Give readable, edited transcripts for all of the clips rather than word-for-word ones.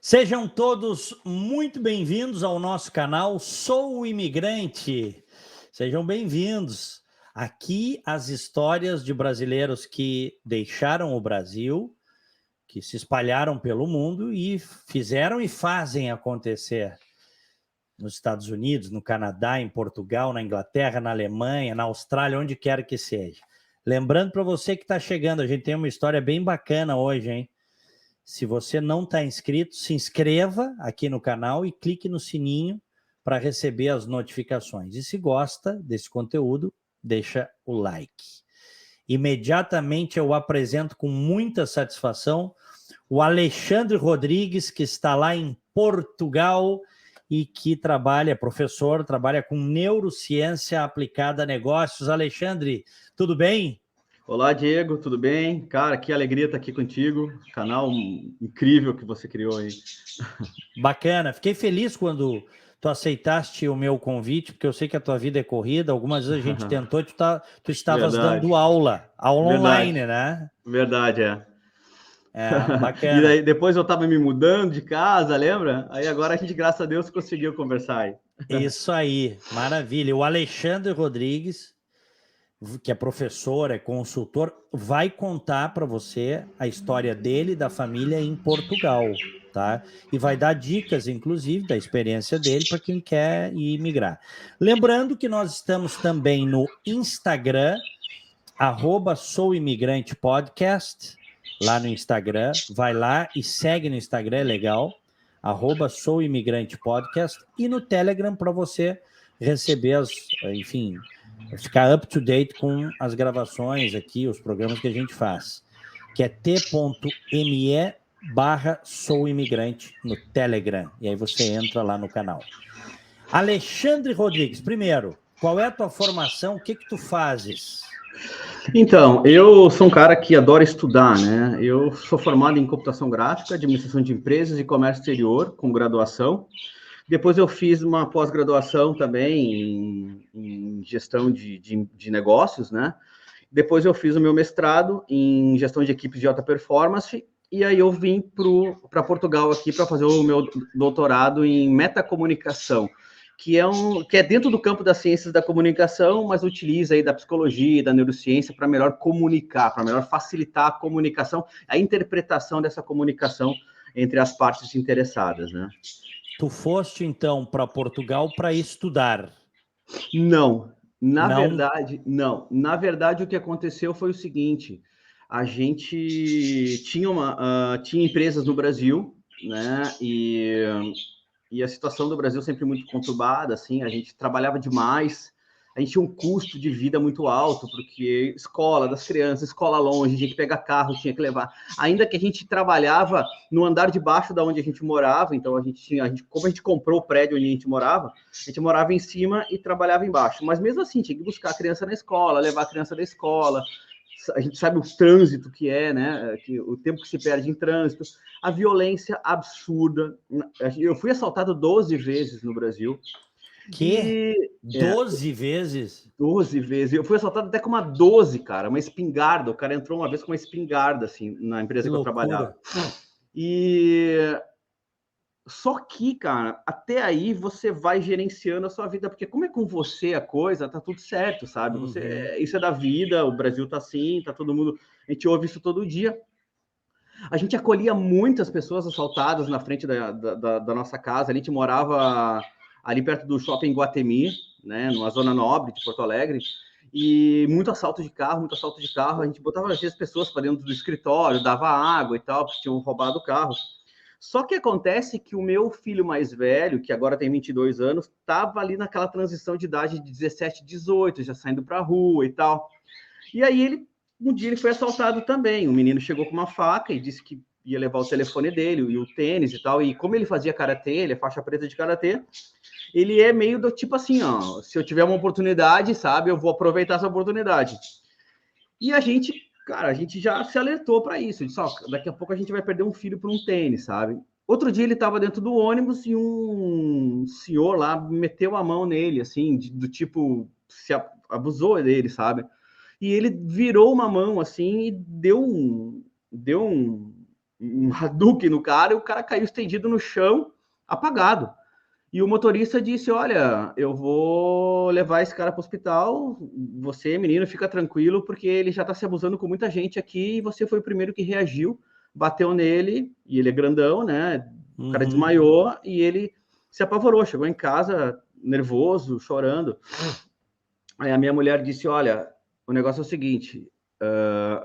Sejam todos muito bem-vindos ao nosso canal Sou o Imigrante. Sejam bem-vindos. Aqui as histórias de brasileiros que deixaram o Brasil, que se espalharam pelo mundo e fizeram e fazem acontecer nos Estados Unidos, no Canadá, em Portugal, na Inglaterra, na Alemanha, na Austrália, onde quer que seja. Lembrando para você que está chegando, a gente tem uma história bem bacana hoje, hein? Se você não está inscrito, se inscreva aqui no canal e clique no sininho para receber as notificações. E se gosta desse conteúdo, deixa o like. Imediatamente eu apresento com muita satisfação o Alexandre Rodrigues, que está lá em Portugal e que trabalha com neurociência aplicada a negócios. Alexandre, tudo bem? Olá, Diego, tudo bem? Cara, que alegria estar aqui contigo. Canal incrível que você criou aí. Bacana. Fiquei feliz quando tu aceitaste o meu convite, porque eu sei que a tua vida é corrida. Algumas vezes a gente tentou, tu estavas dando aula online, né? Verdade, é. Bacana. E daí, depois eu estava me mudando de casa, lembra? Aí agora a gente, graças a Deus, conseguiu conversar aí. Isso aí, maravilha. O Alexandre Rodrigues, que é professor, é consultor, vai contar para você a história dele e da família em Portugal, tá? E vai dar dicas, inclusive, da experiência dele para quem quer ir migrar. Lembrando que nós estamos também no Instagram, @souimigrantepodcast, lá no Instagram. Vai lá e segue no Instagram, é legal. @souimigrantepodcast e no Telegram para você receber enfim, ficar up to date com as gravações aqui, os programas que a gente faz, que é t.me/souimigrante no Telegram. E aí você entra lá no canal. Alexandre Rodrigues, primeiro, qual é a tua formação? O que tu fazes? Então, eu sou um cara que adora estudar, né? Eu sou formado em computação gráfica, administração de empresas e comércio exterior, com graduação. Depois eu fiz uma pós-graduação também em gestão de negócios, né? Depois eu fiz o meu mestrado em gestão de equipes de alta performance e aí eu vim para Portugal aqui para fazer o meu doutorado em metacomunicação, que é dentro do campo das ciências da comunicação, mas utiliza aí da psicologia e da neurociência para melhor comunicar, para melhor facilitar a comunicação, a interpretação dessa comunicação entre as partes interessadas, né? Tu foste, então, para Portugal para estudar? Não. Na Não? verdade, não. Na verdade, o que aconteceu foi o seguinte: a gente tinha empresas no Brasil, né? E a situação do Brasil sempre muito conturbada, assim, a gente trabalhava demais, a gente tinha um custo de vida muito alto, porque escola das crianças, escola longe, tinha que pegar carro, tinha que levar. Ainda que a gente trabalhava no andar de baixo da onde a gente morava, então como a gente comprou o prédio onde a gente morava em cima e trabalhava embaixo. Mas mesmo assim, tinha que buscar a criança na escola, levar a criança da escola. A gente sabe o trânsito que é, né? O tempo que se perde em trânsito, a violência absurda. Eu fui assaltado 12 vezes no Brasil. Que? 12 vezes? 12 vezes. Eu fui assaltado até com uma 12, cara, uma espingarda. O cara entrou uma vez com uma espingarda, assim, na empresa que eu trabalhava. E só que, cara, até aí você vai gerenciando a sua vida, porque como é com você a coisa, tá tudo certo, sabe? Isso é da vida, o Brasil tá assim, tá todo mundo. A gente ouve isso todo dia. A gente acolhia muitas pessoas assaltadas na frente da nossa casa. A gente morava ali perto do shopping Guatemi, né, numa zona nobre de Porto Alegre, e muito assalto de carro. A gente botava às vezes pessoas para dentro do escritório, dava água e tal, porque tinham roubado o carro. Só que acontece que o meu filho mais velho, que agora tem 22 anos, estava ali naquela transição de idade de 17, 18, já saindo para a rua e tal. E aí um dia ele foi assaltado também. O menino chegou com uma faca e disse que ia levar o telefone dele e o tênis e tal. E como ele fazia karatê, ele é faixa preta de karatê, ele é meio do tipo assim, ó, se eu tiver uma oportunidade, sabe, eu vou aproveitar essa oportunidade. E a gente, cara, a gente já se alertou para isso. Disse, ó, daqui a pouco a gente vai perder um filho por um tênis, sabe? Outro dia ele estava dentro do ônibus e um senhor lá meteu a mão nele, assim, do tipo, se abusou dele, sabe? E ele virou uma mão assim e deu um um Hadouken no cara, e o cara caiu estendido no chão, apagado. E o motorista disse, olha, eu vou levar esse cara para o hospital, você, menino, fica tranquilo, porque ele já está se abusando com muita gente aqui, e você foi o primeiro que reagiu, bateu nele, e ele é grandão, né? O cara desmaiou, e ele se apavorou, chegou em casa nervoso, chorando. Aí a minha mulher disse, olha, o negócio é o seguinte,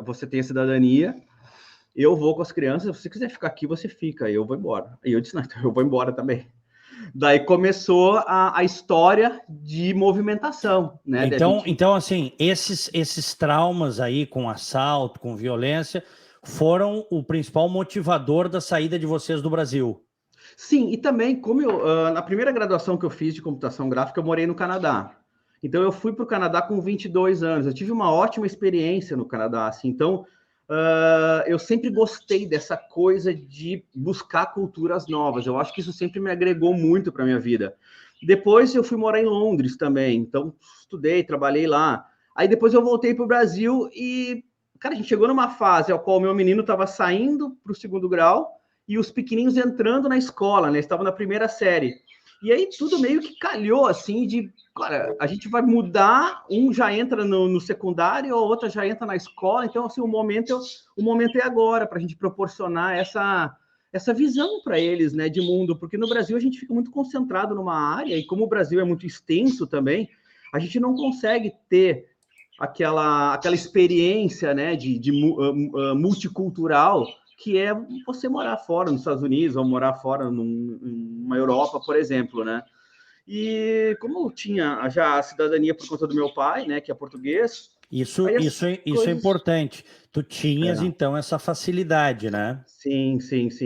você tem a cidadania, eu vou com as crianças, se você quiser ficar aqui, você fica, eu vou embora. E eu disse, não, então eu vou embora também. Daí começou a história de movimentação, né? Então assim, esses traumas aí com assalto, com violência, foram o principal motivador da saída de vocês do Brasil. Sim, e também, como na primeira graduação que eu fiz de computação gráfica, eu morei no Canadá. Então, eu fui para o Canadá com 22 anos. Eu tive uma ótima experiência no Canadá. Assim, então, eu sempre gostei dessa coisa de buscar culturas novas. Eu acho que isso sempre me agregou muito para a minha vida. Depois, eu fui morar em Londres também. Então, estudei, trabalhei lá. Aí, depois, eu voltei para o Brasil e, cara, a gente chegou numa fase ao qual o meu menino estava saindo para o 2º grau e os pequenininhos entrando na escola, né? Estavam na primeira série. E aí tudo meio que calhou, assim, de, cara, a gente vai mudar, um já entra no secundário, a outra já entra na escola, então, assim, o momento é agora, para a gente proporcionar essa visão para eles, né, de mundo, porque no Brasil a gente fica muito concentrado numa área, e como o Brasil é muito extenso também, a gente não consegue ter aquela experiência, né, de multicultural, que é você morar fora nos Estados Unidos ou morar fora numa Europa, por exemplo, né? E como eu tinha já a cidadania por conta do meu pai, né, que é português, Isso é importante. Tu tinhas, então, essa facilidade, né? Sim.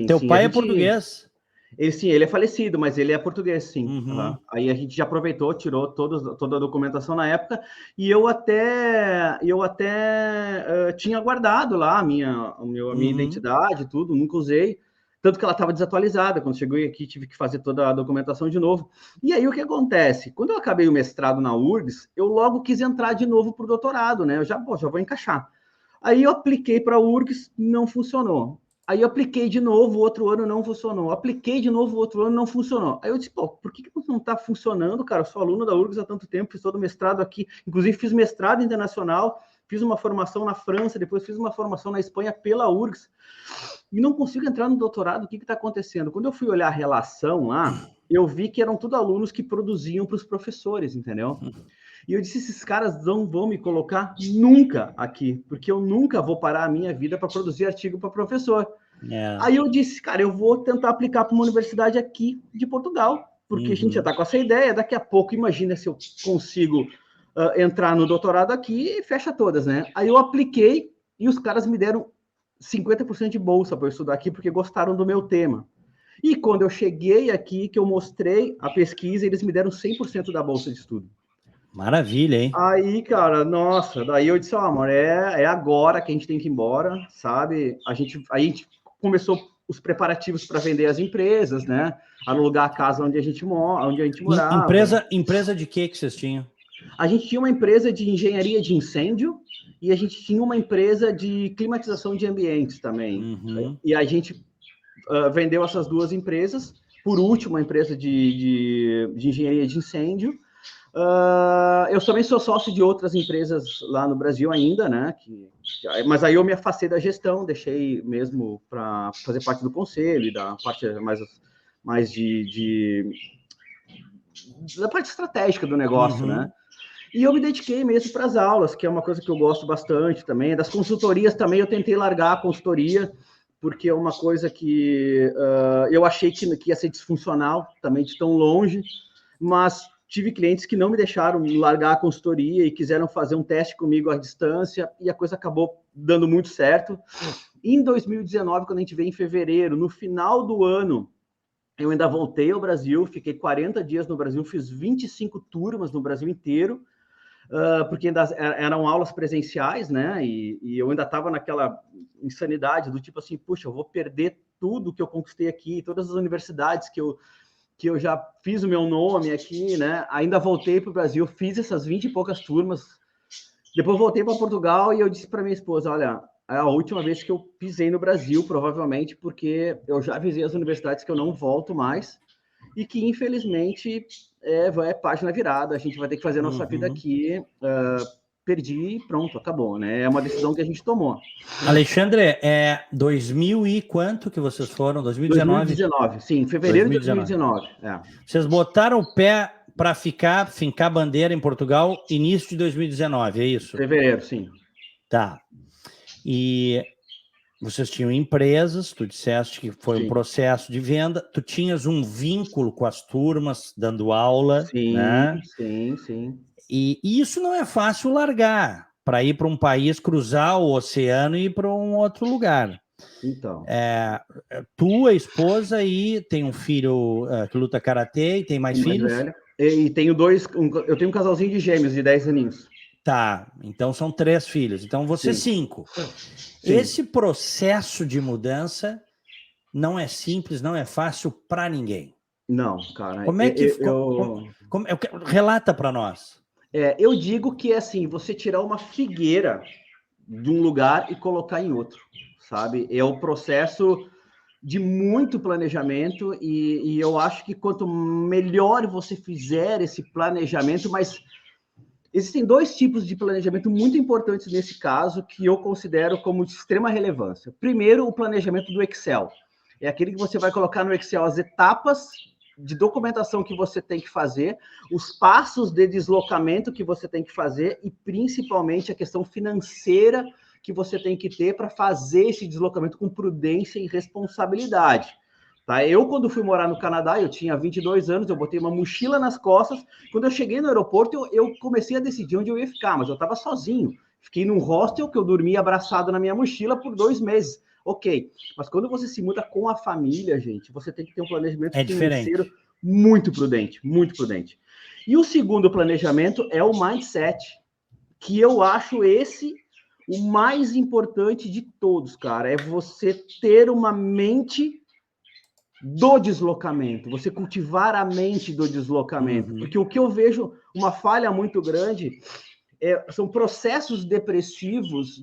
Teu pai é português? Ele é falecido, mas ele é português, sim. Uhum. Aí a gente já aproveitou, tirou toda a documentação na época, e eu até tinha guardado lá a minha identidade, tudo, nunca usei, tanto que ela estava desatualizada. Quando cheguei aqui, tive que fazer toda a documentação de novo. E aí o que acontece? Quando eu acabei o mestrado na URGS, eu logo quis entrar de novo para o doutorado, né? Eu já vou encaixar. Aí eu apliquei para a URGS, não funcionou. Aí eu apliquei de novo, o outro ano não funcionou. Apliquei de novo, o outro ano não funcionou. Aí eu disse, pô, por que não está funcionando, cara? Eu sou aluno da URGS há tanto tempo, fiz todo o mestrado aqui. Inclusive, fiz mestrado internacional, fiz uma formação na França, depois fiz uma formação na Espanha pela URGS. E não consigo entrar no doutorado, o que está acontecendo? Quando eu fui olhar a relação lá, eu vi que eram tudo alunos que produziam para os professores, entendeu? E eu disse, esses caras não vão me colocar nunca aqui, porque eu nunca vou parar a minha vida para produzir artigo para professor. Aí eu disse, cara, eu vou tentar aplicar para uma universidade aqui de Portugal, porque a gente já está com essa ideia, daqui a pouco, imagina se eu consigo entrar no doutorado aqui e fecha todas, né? Aí eu apliquei e os caras me deram 50% de bolsa para eu estudar aqui, porque gostaram do meu tema. E quando eu cheguei aqui, que eu mostrei a pesquisa, eles me deram 100% da bolsa de estudo. Maravilha, hein? Aí, cara, nossa, daí eu disse, ó, amor, é agora que a gente tem que ir embora, sabe? A gente começou os preparativos para vender as empresas, né? Alugar a casa onde a gente morava. Empresa de que vocês tinham? A gente tinha uma empresa de engenharia de incêndio e a gente tinha uma empresa de climatização de ambientes também. E a gente vendeu essas duas empresas. Por último, a empresa de engenharia de incêndio. Eu também sou sócio de outras empresas lá no Brasil ainda, né? Mas aí eu me afastei da gestão, deixei mesmo para fazer parte do conselho e da parte mais da parte estratégica do negócio, né? E eu me dediquei mesmo para as aulas, que é uma coisa que eu gosto bastante também. Das consultorias também, eu tentei largar a consultoria, porque é uma coisa que eu achei que ia ser disfuncional também de tão longe, mas tive clientes que não me deixaram largar a consultoria e quiseram fazer um teste comigo à distância, e a coisa acabou dando muito certo. Em 2019, quando a gente veio em fevereiro, no final do ano, eu ainda voltei ao Brasil, fiquei 40 dias no Brasil, fiz 25 turmas no Brasil inteiro, porque ainda eram aulas presenciais, né? E eu ainda estava naquela insanidade do tipo assim, puxa, eu vou perder tudo que eu conquistei aqui, todas as universidades que eu já fiz o meu nome aqui, né? Ainda voltei para o Brasil, fiz essas 20 e poucas turmas. Depois voltei para Portugal e eu disse para minha esposa, olha, é a última vez que eu pisei no Brasil, provavelmente, porque eu já avisei as universidades que eu não volto mais e que, infelizmente, é página virada. A gente vai ter que fazer a nossa vida aqui. Perdi e pronto, acabou, né? É uma decisão que a gente tomou. Alexandre, 2000 e quanto que vocês foram? 2019? 2019, sim, fevereiro de 2019. Vocês botaram o pé para fincar bandeira em Portugal início de 2019, é isso? Fevereiro, sim. Tá. E vocês tinham empresas, tu disseste que foi um processo de venda, tu tinhas um vínculo com as turmas, dando aula, né? Sim. E isso não é fácil largar para ir para um país, cruzar o oceano e ir para um outro lugar. Então. Tua esposa e tem um filho que luta karatê e tem mais filhos? Velho. E tenho eu tenho um casalzinho de gêmeos de 10 aninhos. Tá, então são 3 filhos. Então você 5. Sim. Esse processo de mudança não é simples, não é fácil para ninguém. Não, cara. Como é que... relata para nós. Eu digo que é assim, você tirar uma figueira de um lugar e colocar em outro, sabe? É o processo de muito planejamento e eu acho que quanto melhor você fizer esse planejamento, mas existem 2 tipos de planejamento muito importantes nesse caso que eu considero como de extrema relevância. Primeiro, o planejamento do Excel. É aquele que você vai colocar no Excel as etapas de documentação que você tem que fazer, os passos de deslocamento que você tem que fazer e principalmente a questão financeira que você tem que ter para fazer esse deslocamento com prudência e responsabilidade. Tá? Eu, quando fui morar no Canadá, eu tinha 22 anos, eu botei uma mochila nas costas. Quando eu cheguei no aeroporto, eu comecei a decidir onde eu ia ficar, mas eu estava sozinho. Fiquei num hostel que eu dormia abraçado na minha mochila por 2 meses. Ok, mas quando você se muda com a família, gente, você tem que ter um planejamento financeiro muito prudente, muito prudente. E o segundo planejamento é o mindset, que eu acho esse o mais importante de todos, cara. É você ter uma mente do deslocamento, você cultivar a mente do deslocamento. Porque o que eu vejo, uma falha muito grande, são processos depressivos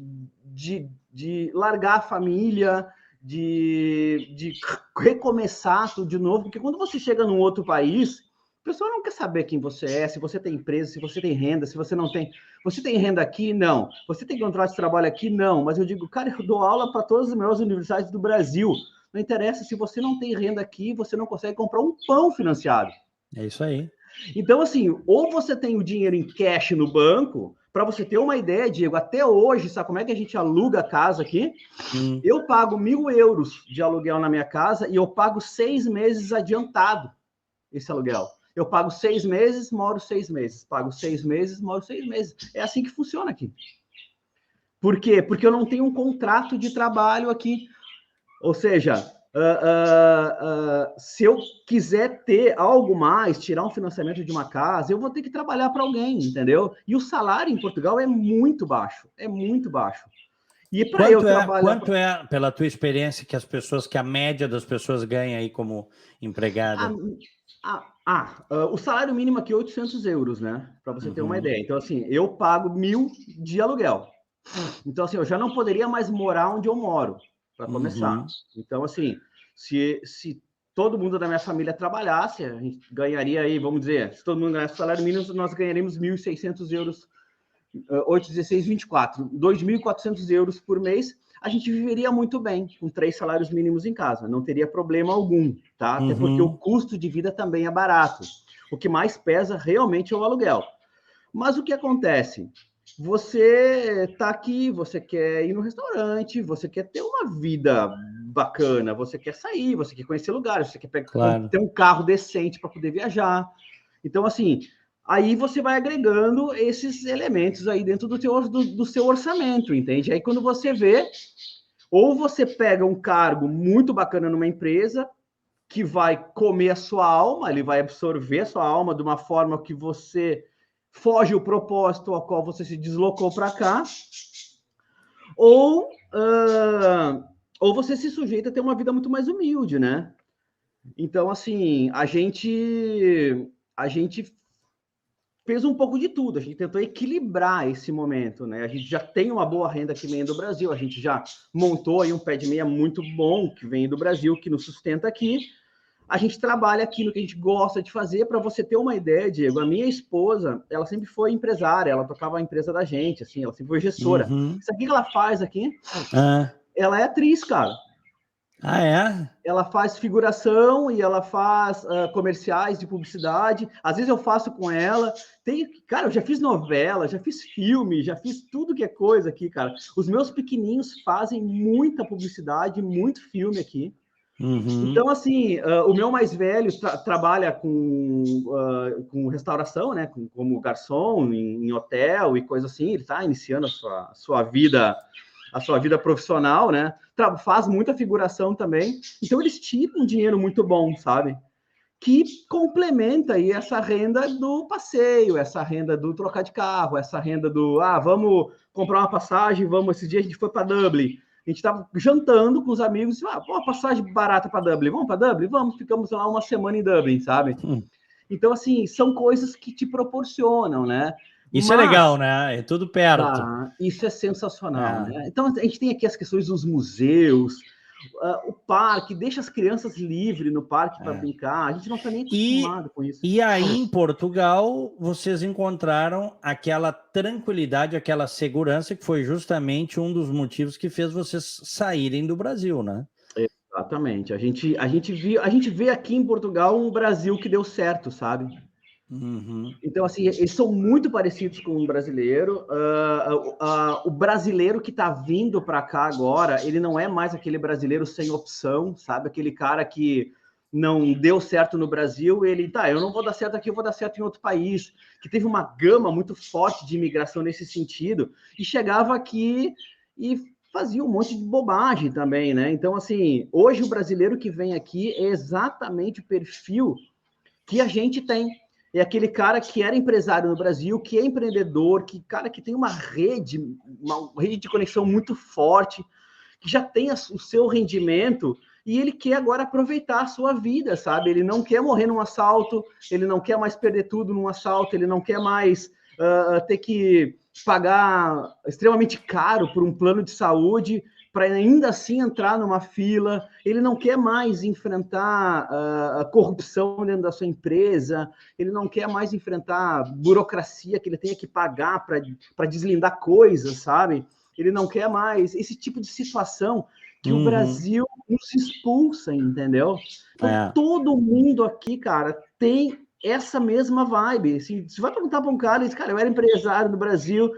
de largar a família, de recomeçar tudo de novo, porque quando você chega num outro país, o pessoal não quer saber quem você é, se você tem empresa, se você tem renda, se você não tem. Você tem renda aqui? Não. Você tem contrato de trabalho aqui? Não. Mas eu digo, cara, eu dou aula para todas as melhores universidades do Brasil. Não interessa, se você não tem renda aqui, você não consegue comprar um pão financiado. É isso aí. Então, assim, ou você tem o dinheiro em cash no banco, para você ter uma ideia, Diego, até hoje, sabe como é que a gente aluga a casa aqui? Eu pago 1.000 euros de aluguel na minha casa e eu pago 6 meses adiantado esse aluguel. Eu pago 6 meses, moro 6 meses. Pago 6 meses, moro 6 meses. É assim que funciona aqui. Por quê? Porque eu não tenho um contrato de trabalho aqui. Ou seja, se eu quiser ter algo mais, tirar um financiamento de uma casa, eu vou ter que trabalhar para alguém, entendeu? E o salário em Portugal é muito baixo, E para eu trabalhar... Quanto é, pela tua experiência, que a média das pessoas ganha aí como empregada? O salário mínimo aqui é 800 euros, né? Para você ter uma ideia. Então, assim, eu pago 1.000 de aluguel. Então, assim, eu já não poderia mais morar onde eu moro, para começar. Então, assim, se todo mundo da minha família trabalhasse, a gente ganharia aí, vamos dizer, se todo mundo ganhasse salário mínimo, nós ganharíamos 1.600 euros, 8, 16, 24, 2.400 euros por mês, a gente viveria muito bem com 3 salários mínimos em casa, não teria problema algum, tá? Até porque o custo de vida também é barato. O que mais pesa realmente é o aluguel. Mas o que acontece? Você está aqui, você quer ir no restaurante, você quer ter uma vida bacana, você quer sair, você quer conhecer lugares, você quer ter um carro decente para poder viajar. Então, assim, aí você vai agregando esses elementos aí dentro do seu orçamento, entende? Aí quando você vê, ou você pega um cargo muito bacana numa empresa, que vai comer a sua alma, ele vai absorver a sua alma de uma forma que você foge o propósito ao qual você se deslocou para cá, ou você se sujeita a ter uma vida muito mais humilde, né? Então, assim, a gente fez um pouco de tudo, a gente tentou equilibrar esse momento, né? A gente já tem uma boa renda que vem do Brasil, a gente já montou aí um pé de meia muito bom que vem do Brasil, que nos sustenta aqui. A gente trabalha aqui no que a gente gosta de fazer. Para você ter uma ideia, Diego, a minha esposa, ela sempre foi empresária, ela tocava a empresa da gente, assim, ela sempre foi gestora. Isso aqui que ela faz aqui, ela é atriz, cara. Ah, é? Ela faz figuração e ela faz comerciais de publicidade. Às vezes eu faço com ela. Cara, eu já fiz novela, já fiz filme, já fiz tudo que é coisa aqui, cara. Os meus pequenininhos fazem muita publicidade, muito filme aqui. Então, assim, o meu mais velho trabalha com restauração, né? Como garçom em hotel e coisa assim. Ele está iniciando a sua vida profissional, né? Faz muita figuração também. Então, eles tiram um dinheiro muito bom, sabe? Que complementa aí essa renda do passeio, essa renda do trocar de carro, essa renda do, vamos comprar uma passagem, esse dia a gente foi para Dublin. A gente estava jantando com os amigos, uma passagem barata para Dublin. Vamos para Dublin? Vamos, ficamos lá uma semana em Dublin, sabe? Então, assim, são coisas que te proporcionam, né? Isso é legal, né? É tudo perto. Isso é sensacional, né? Então, a gente tem aqui as questões dos museus, o parque, deixa as crianças livres no parque para brincar. A gente não está nem acostumado com isso. E aí, em Portugal, vocês encontraram aquela tranquilidade, aquela segurança, que foi justamente um dos motivos que fez vocês saírem do Brasil, né? Exatamente. A gente vê aqui em Portugal um Brasil que deu certo, sabe? Então, assim, eles são muito parecidos com o brasileiro. O brasileiro que está vindo para cá agora, ele não é mais aquele brasileiro sem opção, sabe? Aquele cara que não deu certo no Brasil, eu não vou dar certo aqui, eu vou dar certo em outro país, que teve uma gama muito forte de imigração nesse sentido, e chegava aqui e fazia um monte de bobagem também, né? Então, assim, hoje o brasileiro que vem aqui é exatamente o perfil que a gente tem. É aquele cara que era empresário no Brasil, que é empreendedor, que tem uma rede de conexão muito forte, que já tem o seu rendimento e ele quer agora aproveitar a sua vida, sabe? Ele não quer morrer num assalto, ele não quer mais perder tudo num assalto, ele não quer mais ter que pagar extremamente caro por um plano de saúde para ainda assim entrar numa fila, ele não quer mais enfrentar a corrupção dentro da sua empresa, ele não quer mais enfrentar burocracia que ele tenha que pagar para deslindar coisas, sabe? Ele não quer mais esse tipo de situação que o Brasil nos expulsa, entendeu? Então, todo mundo aqui, cara, tem essa mesma vibe. Se vai perguntar para um cara, ele diz, cara, eu era empresário no Brasil,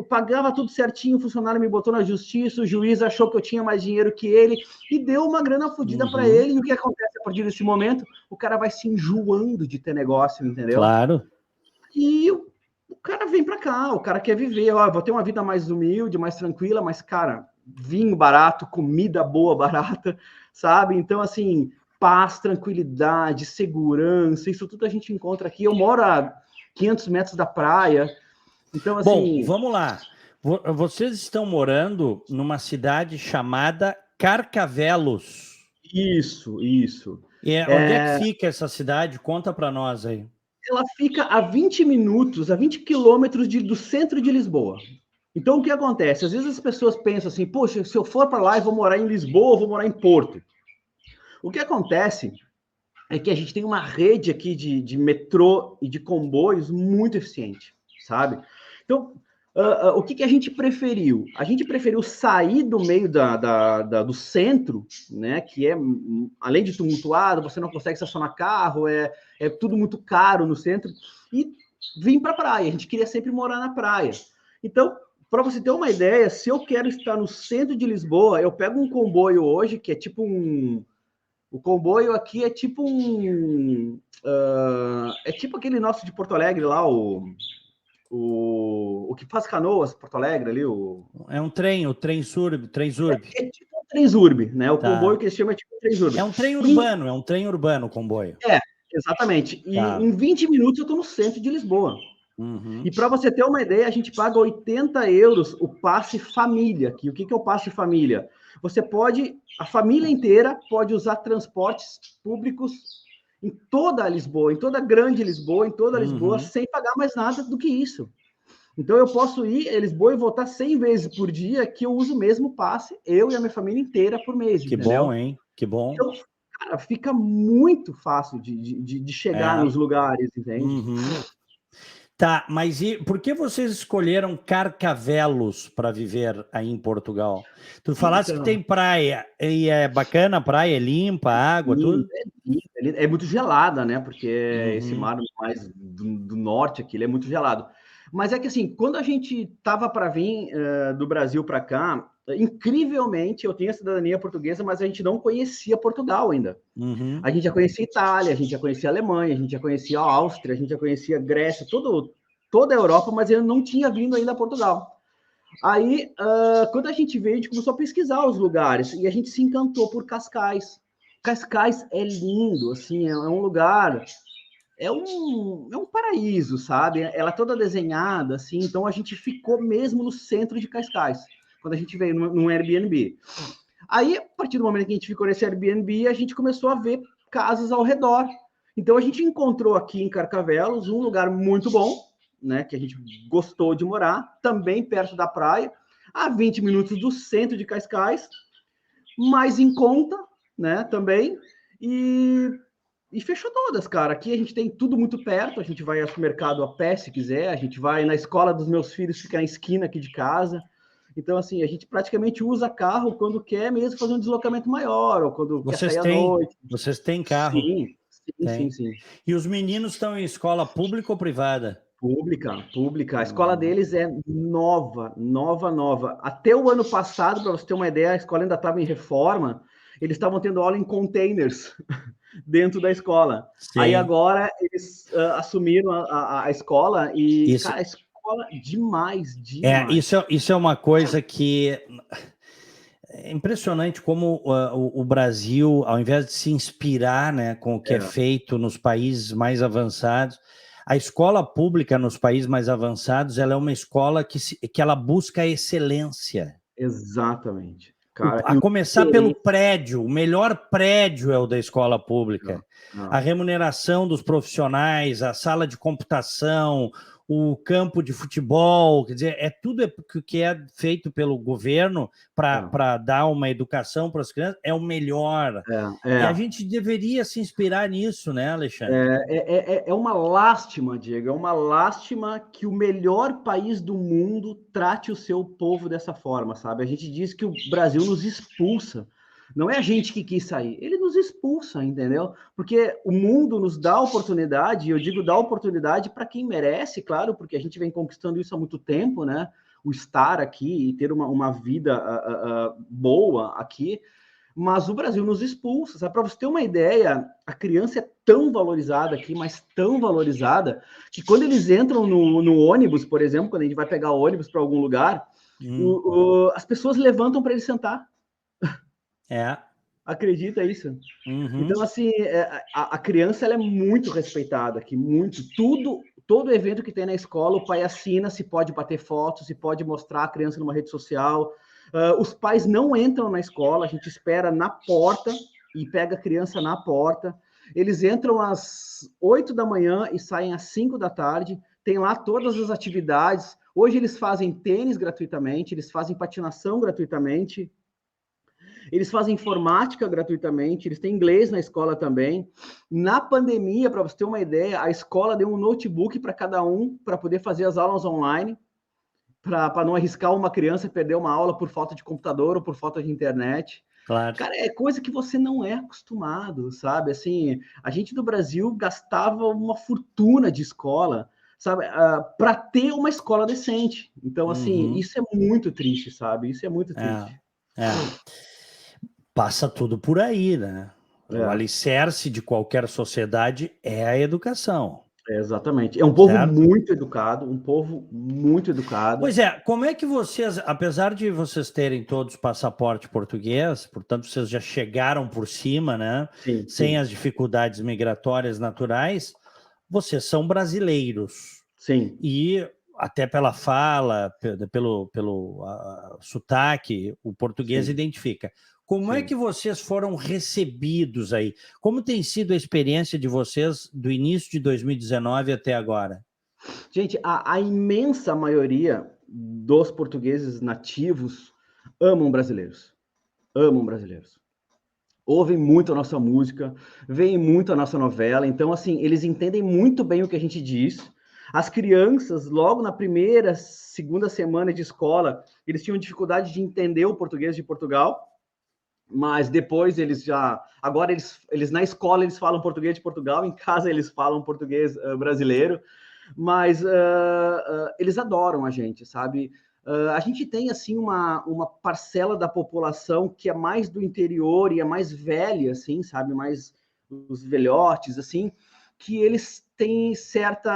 pagava tudo certinho, o funcionário me botou na justiça, o juiz achou que eu tinha mais dinheiro que ele e deu uma grana fodida para ele. E o que acontece a partir desse momento? O cara vai se enjoando de ter negócio, entendeu? Claro. E o cara vem para cá, o cara quer viver, vou ter uma vida mais humilde, mais tranquila, mas, cara, vinho barato, comida boa, barata, sabe? Então, assim, paz, tranquilidade, segurança, isso tudo a gente encontra aqui. Eu moro a 500 metros da praia. Então, assim... Bom, vamos lá. Vocês estão morando numa cidade chamada Carcavelos. Isso. Onde é que fica essa cidade? Conta para nós aí. Ela fica a 20 minutos, a 20 quilômetros do centro de Lisboa. Então, o que acontece? Às vezes as pessoas pensam assim, poxa, se eu for para lá, eu vou morar em Lisboa, eu vou morar em Porto. O que acontece é que a gente tem uma rede aqui de metrô e de comboios muito eficiente, sabe? Então, o que a gente preferiu? A gente preferiu sair do meio do centro, né? Que é, além de tumultuado, você não consegue estacionar carro, é tudo muito caro no centro, e vir para a praia. A gente queria sempre morar na praia. Então, para você ter uma ideia, se eu quero estar no centro de Lisboa, eu pego um comboio hoje, que é tipo o comboio aqui é tipo é tipo aquele nosso de Porto Alegre lá, o que faz Canoas, Porto Alegre ali. É um trem, o trem Surb. É tipo um trem Surb, né? O comboio que eles chamam é tipo um trem Surb. É um trem urbano o comboio. Exatamente. E em 20 minutos eu estou no centro de Lisboa. E para você ter uma ideia, a gente paga 80 euros o passe família aqui. O que é o passe família? A família inteira pode usar transportes públicos em toda a Lisboa, em toda a grande Lisboa, em toda a Lisboa, sem pagar mais nada do que isso. Então eu posso ir a Lisboa e voltar 100 vezes por dia, que eu uso o mesmo passe, eu e a minha família inteira por mês, Que entendeu? bom, hein? Que bom. Então, cara, fica muito fácil de chegar nos lugares, entende? Tá, mas e por que vocês escolheram Carcavelos para viver aí em Portugal? Tu falaste que Então, tem praia, e é bacana a praia, é limpa, a água, tudo? é muito gelada, né? Porque esse Uhum, mar mais do norte aqui, ele é muito gelado. Mas é que assim, quando a gente tava para vir do Brasil para cá, incrivelmente eu tenho a cidadania portuguesa, mas a gente não conhecia Portugal ainda. uhum. A gente já conhecia Itália, a gente já conhecia Alemanha, a gente já conhecia a Áustria, a gente já conhecia Grécia, toda a Europa, mas eu não tinha vindo ainda a Portugal. Aí, quando a gente veio, a gente começou a pesquisar os lugares e a gente se encantou por Cascais. Cascais é lindo, assim, é um lugar, é um paraíso, sabe? Ela é toda desenhada, assim, então a gente ficou mesmo no centro de Cascais, quando a gente veio num Airbnb. Aí, a partir do momento que a gente ficou nesse Airbnb, a gente começou a ver casas ao redor. Então, a gente encontrou aqui em Carcavelos um lugar muito bom, né, que a gente gostou de morar, também perto da praia, a 20 minutos do centro de Cascais, mais em conta, né, também, e fechou todas, cara. Aqui a gente tem tudo muito perto, a gente vai ao supermercado a pé, se quiser, a gente vai na escola dos meus filhos, fica na esquina aqui de casa. Então, assim, a gente praticamente usa carro quando quer mesmo fazer um deslocamento maior, ou quando quer sair à noite. Vocês têm carro? Sim, sim, sim, Tem. sim. E os meninos estão em escola pública ou privada? Pública. A escola Uhum. deles é nova. Até o ano passado, para você ter uma ideia, a escola ainda estava em reforma, eles estavam tendo aula em containers dentro da escola. Aí Sim. agora eles assumiram a escola e, Isso, cara, a escola demais. isso é uma coisa que é impressionante como o Brasil, ao invés de se inspirar, né, com o que é É, feito nos países mais avançados, a escola pública nos países mais avançados, ela é uma escola que ela busca a excelência. exatamente. Cara, A e o começar pelo interesse. prédio, o melhor prédio é o da escola pública. A Não. remuneração dos profissionais, a sala de computação, o campo de futebol, quer dizer, é tudo que é feito pelo governo É, para dar uma educação para as crianças, é o melhor. é, E a é. gente deveria se inspirar nisso, né, Alexandre? É uma lástima, Diego, é uma lástima que o melhor país do mundo trate o seu povo dessa forma, sabe? A gente diz que o Brasil nos expulsa. Não é a gente que quis sair, ele nos expulsa, entendeu? Porque o mundo nos dá oportunidade, e eu digo dá oportunidade para quem merece, claro, porque a gente vem conquistando isso há muito tempo, né? O estar aqui e ter uma vida boa aqui, mas o Brasil nos expulsa. Sabe? Para você ter uma ideia, a criança é tão valorizada aqui, mas tão valorizada, que quando eles entram no ônibus, por exemplo, quando a gente vai pegar ônibus para algum lugar, Hum, as pessoas levantam para ele sentar. é. Acredita isso? Uhum. Então, assim, a criança ela é muito respeitada aqui, muito. Todo evento que tem na escola, o pai assina se pode bater foto, se pode mostrar a criança numa rede social. Os pais não entram na escola, a gente espera na porta e pega a criança na porta. Eles entram às 8 da manhã e saem às 5 da tarde. Tem lá todas as atividades. Hoje eles fazem tênis gratuitamente, eles fazem patinação gratuitamente. Eles fazem informática gratuitamente, eles têm inglês na escola também. Na pandemia, para você ter uma ideia, a escola deu um notebook para cada um para poder fazer as aulas online, para não arriscar uma criança perder uma aula por falta de computador ou por falta de internet. Claro. Cara, é coisa que você não é acostumado, sabe? Assim, a gente do Brasil gastava uma fortuna de escola, sabe? Para ter uma escola decente. Então, assim, Uhum. isso é muito triste, sabe? Isso é muito É, triste. é. Passa tudo por aí, né? O É. alicerce de qualquer sociedade é a educação, Exatamente. É um povo certo? muito educado, um povo muito educado. Pois é, como é que vocês, apesar de vocês terem todos passaporte português, portanto vocês já chegaram por cima, né? Sim, Sem sim, as dificuldades migratórias naturais, vocês são brasileiros. sim. E até pela fala, pelo sotaque, o português Sim. identifica. Como Sim. é que vocês foram recebidos aí? Como tem sido a experiência de vocês do início de 2019 até agora? Gente, a imensa maioria dos portugueses nativos amam brasileiros. Amam brasileiros. Ouvem muito a nossa música, veem muito a nossa novela. Então, assim, eles entendem muito bem o que a gente diz. As crianças, logo na primeira, segunda semana de escola, eles tinham dificuldade de entender o português de Portugal, mas depois eles já... Agora, eles na escola, eles falam português de Portugal, em casa eles falam português brasileiro, mas eles adoram a gente, sabe? A gente tem, assim, uma parcela da população que é mais do interior e é mais velha, assim, sabe? Mais os velhotes, assim, que eles têm certo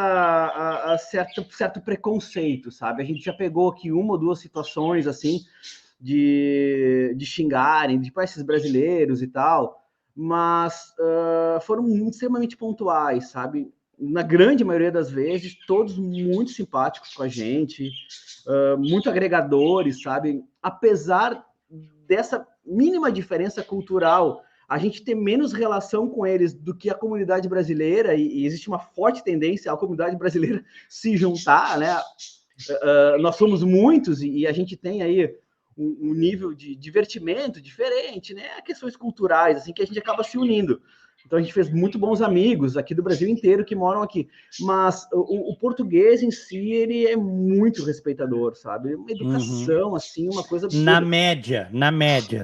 preconceito, sabe? A gente já pegou aqui uma ou duas situações, assim, de xingarem, de esses brasileiros e tal, mas foram extremamente pontuais, sabe? Na grande maioria das vezes, todos muito simpáticos com a gente, muito agregadores, sabe? Apesar dessa mínima diferença cultural, a gente ter menos relação com eles do que a comunidade brasileira, e existe uma forte tendência à comunidade brasileira se juntar, né? Nós somos muitos e a gente tem aí um nível de divertimento diferente, né? Questões culturais, assim, que a gente acaba se unindo. Então, a gente fez muito bons amigos aqui do Brasil inteiro que moram aqui. Mas o português em si, ele é muito respeitador, sabe? Uma educação, assim, uma coisa absurda. Na média,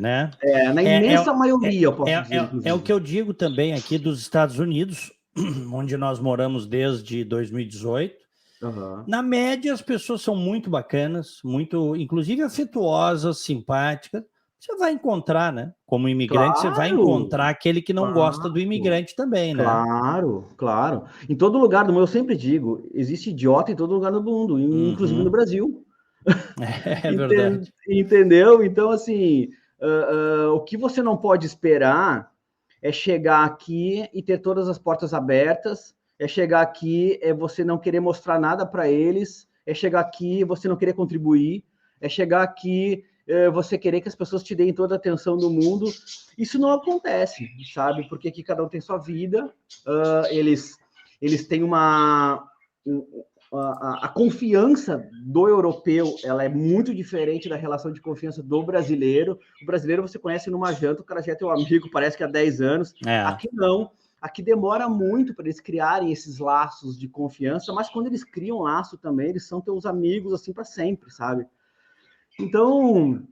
né? Na imensa maioria, eu posso dizer, É o inclusive. que eu digo também aqui dos Estados Unidos, onde nós moramos desde 2018. Uhum. Na média, as pessoas são muito bacanas, muito, inclusive afetuosas, simpáticas. Você vai encontrar, né? Como imigrante, você vai Claro, encontrar aquele que não gosta do claro. imigrante também, né? Claro, claro. Em todo lugar do mundo, eu sempre digo, existe idiota em todo lugar do mundo, inclusive no Uhum. Brasil. É verdade. Entendeu? Então, assim, o que você não pode esperar é chegar aqui e ter todas as portas abertas, é chegar aqui, é você não querer mostrar nada para eles, é chegar aqui e você não querer contribuir, é chegar aqui você querer que as pessoas te deem toda a atenção do mundo. Isso não acontece, sabe? Porque aqui cada um tem sua vida, eles têm a confiança do europeu, ela é muito diferente da relação de confiança do brasileiro. O brasileiro você conhece numa janta, o cara já é teu amigo, parece que há 10 anos. É. Aqui não. Aqui demora muito para eles criarem esses laços de confiança, mas quando eles criam laço também, eles são teus amigos assim para sempre, sabe? Então,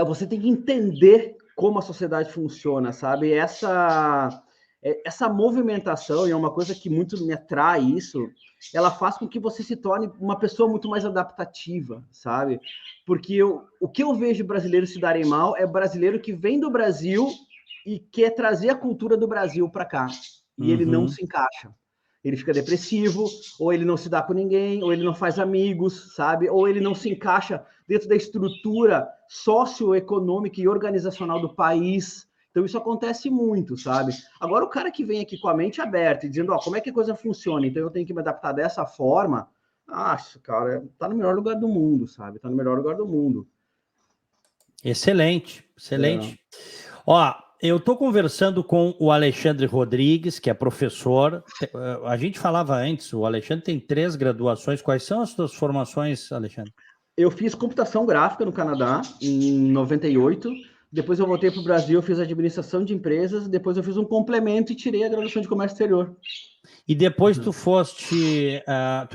você tem que entender como a sociedade funciona, sabe? Essa movimentação, e é uma coisa que muito me atrai isso, ela faz com que você se torne uma pessoa muito mais adaptativa, sabe? Porque o que eu vejo brasileiros se darem mal é brasileiro que vem do Brasil e quer trazer a cultura do Brasil para cá, e ele não Uhum. se encaixa. Ele fica depressivo, ou ele não se dá com ninguém, ou ele não faz amigos, sabe? Ou ele não se encaixa dentro da estrutura socioeconômica e organizacional do país. Então, isso acontece muito, sabe? Agora, o cara que vem aqui com a mente aberta e dizendo, ó, como é que a coisa funciona, então eu tenho que me adaptar dessa forma, acho, cara, tá no melhor lugar do mundo, sabe? Tá no melhor lugar do mundo. Excelente, É. excelente. Ó, eu estou conversando com o Alexandre Rodrigues, que é professor. A gente falava antes, o Alexandre tem 3 graduações. Quais são as suas formações, Alexandre? Eu fiz computação gráfica no Canadá, em 98. Depois eu voltei para o Brasil, fiz administração de empresas. Depois eu fiz um complemento e tirei a graduação de comércio exterior. E depois tu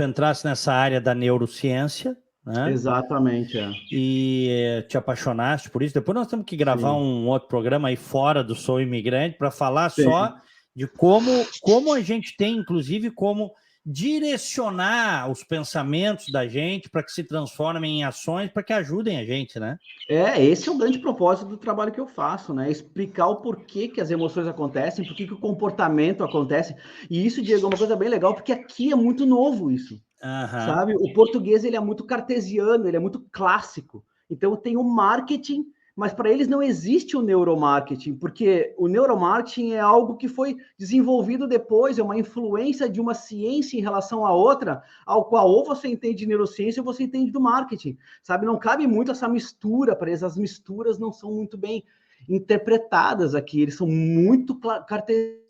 entraste nessa área da neurociência, né? Exatamente, E te apaixonaste por isso. Depois nós temos que gravar Sim. um outro programa aí fora do Sou Imigrante para falar só Sim. de como a gente tem, inclusive, como direcionar os pensamentos da gente para que se transformem em ações para que ajudem a gente, né? Esse é o grande propósito do trabalho que eu faço, né? Explicar o porquê que as emoções acontecem, porquê que o comportamento acontece. E isso, Diego, é uma coisa bem legal, porque aqui é muito novo isso. Aham. Sabe? O português ele é muito cartesiano, ele é muito clássico. Então tem o marketing, mas para eles não existe o neuromarketing, porque o neuromarketing é algo que foi desenvolvido depois, é uma influência de uma ciência em relação à outra, ao qual ou você entende de neurociência ou você entende do marketing, sabe? Não cabe muito essa mistura para eles, as misturas não são muito bem interpretadas aqui, eles são muito cartesianos.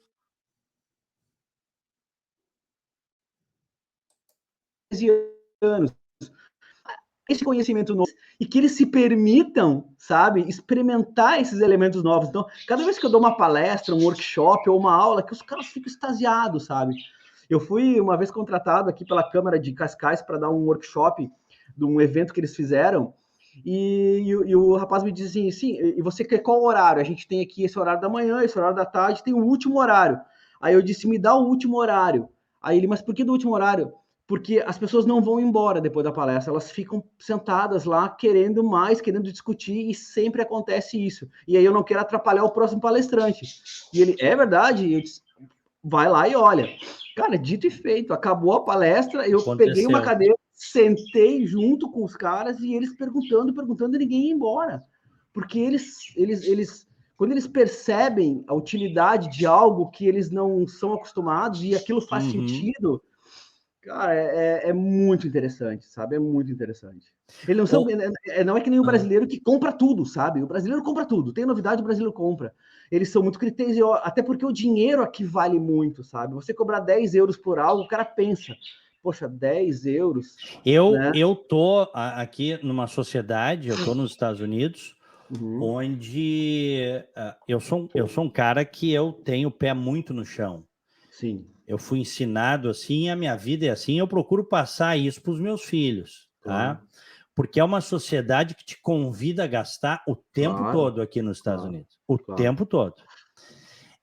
Esse conhecimento novo e que eles se permitam, sabe, experimentar esses elementos novos. Então, cada vez que eu dou uma palestra, um workshop ou uma aula, que os caras ficam extasiados, sabe? Eu fui uma vez contratado aqui pela Câmara de Cascais para dar um workshop de um evento que eles fizeram, e o rapaz me disse assim, sim, e você quer qual horário? A gente tem aqui esse horário da manhã, esse horário da tarde, tem o último horário. Aí eu disse, me dá o último horário. Aí ele, mas por que do último horário? Porque as pessoas não vão embora depois da palestra, elas ficam sentadas lá querendo mais, querendo discutir, e sempre acontece isso. E aí eu não quero atrapalhar o próximo palestrante. E ele, é verdade? Eu disse, vai lá e olha. Cara, dito e feito, acabou a palestra, eu peguei uma cadeira, sentei junto com os caras e eles perguntando, e ninguém ia embora. Porque eles quando eles percebem a utilidade de algo que eles não são acostumados e aquilo faz sentido, cara, é muito interessante, sabe? É muito interessante. Eles não são, não é que nem o brasileiro que compra tudo, sabe? O brasileiro compra tudo. Tem novidade, o brasileiro compra. Eles são muito criteriosos, até porque o dinheiro aqui vale muito, sabe? Você cobrar 10 euros por algo, o cara pensa, poxa, 10 euros. Eu tô aqui numa sociedade, eu tô nos Estados Unidos, onde eu sou um cara que eu tenho o pé muito no chão. Sim. Eu fui ensinado assim, a minha vida é assim, eu procuro passar isso para os meus filhos, tá? Porque é uma sociedade que te convida a gastar o tempo todo aqui nos Estados Unidos. O tempo todo.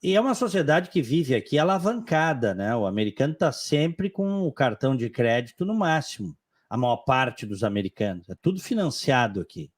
E é uma sociedade que vive aqui alavancada, né? O americano está sempre com o cartão de crédito no máximo. A maior parte dos americanos. É tudo financiado aqui.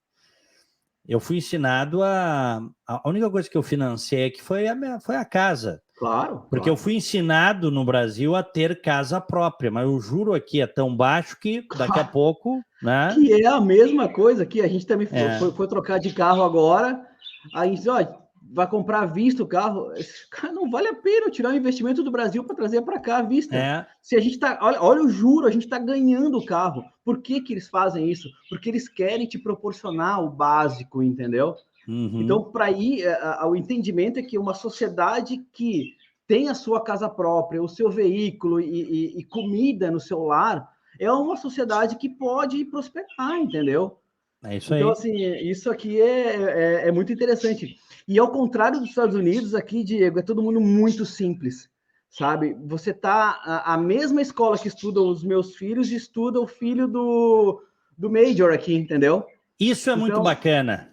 Eu fui ensinado a única coisa que eu financei aqui foi a casa. Claro. Porque eu fui ensinado no Brasil a ter casa própria, mas o juro aqui é tão baixo que daqui a pouco, né? Que é a mesma coisa aqui, a gente também foi trocar de carro agora, aí a gente, ó, vai comprar à vista o carro, cara, não vale a pena tirar o investimento do Brasil para trazer para cá à vista. Se a gente tá, olha o juro, a gente está ganhando o carro. Por que eles fazem isso? Porque eles querem te proporcionar o básico, entendeu? Então, para ir, o entendimento é que uma sociedade que tem a sua casa própria, o seu veículo e comida no seu lar, é uma sociedade que pode prosperar, entendeu? É isso então, aí. assim, isso aqui é muito interessante. E ao contrário dos Estados Unidos, aqui, Diego, é todo mundo muito simples, sabe? Você tá... A mesma escola que estuda os meus filhos, estuda o filho do Major aqui, entendeu? Isso é muito bacana.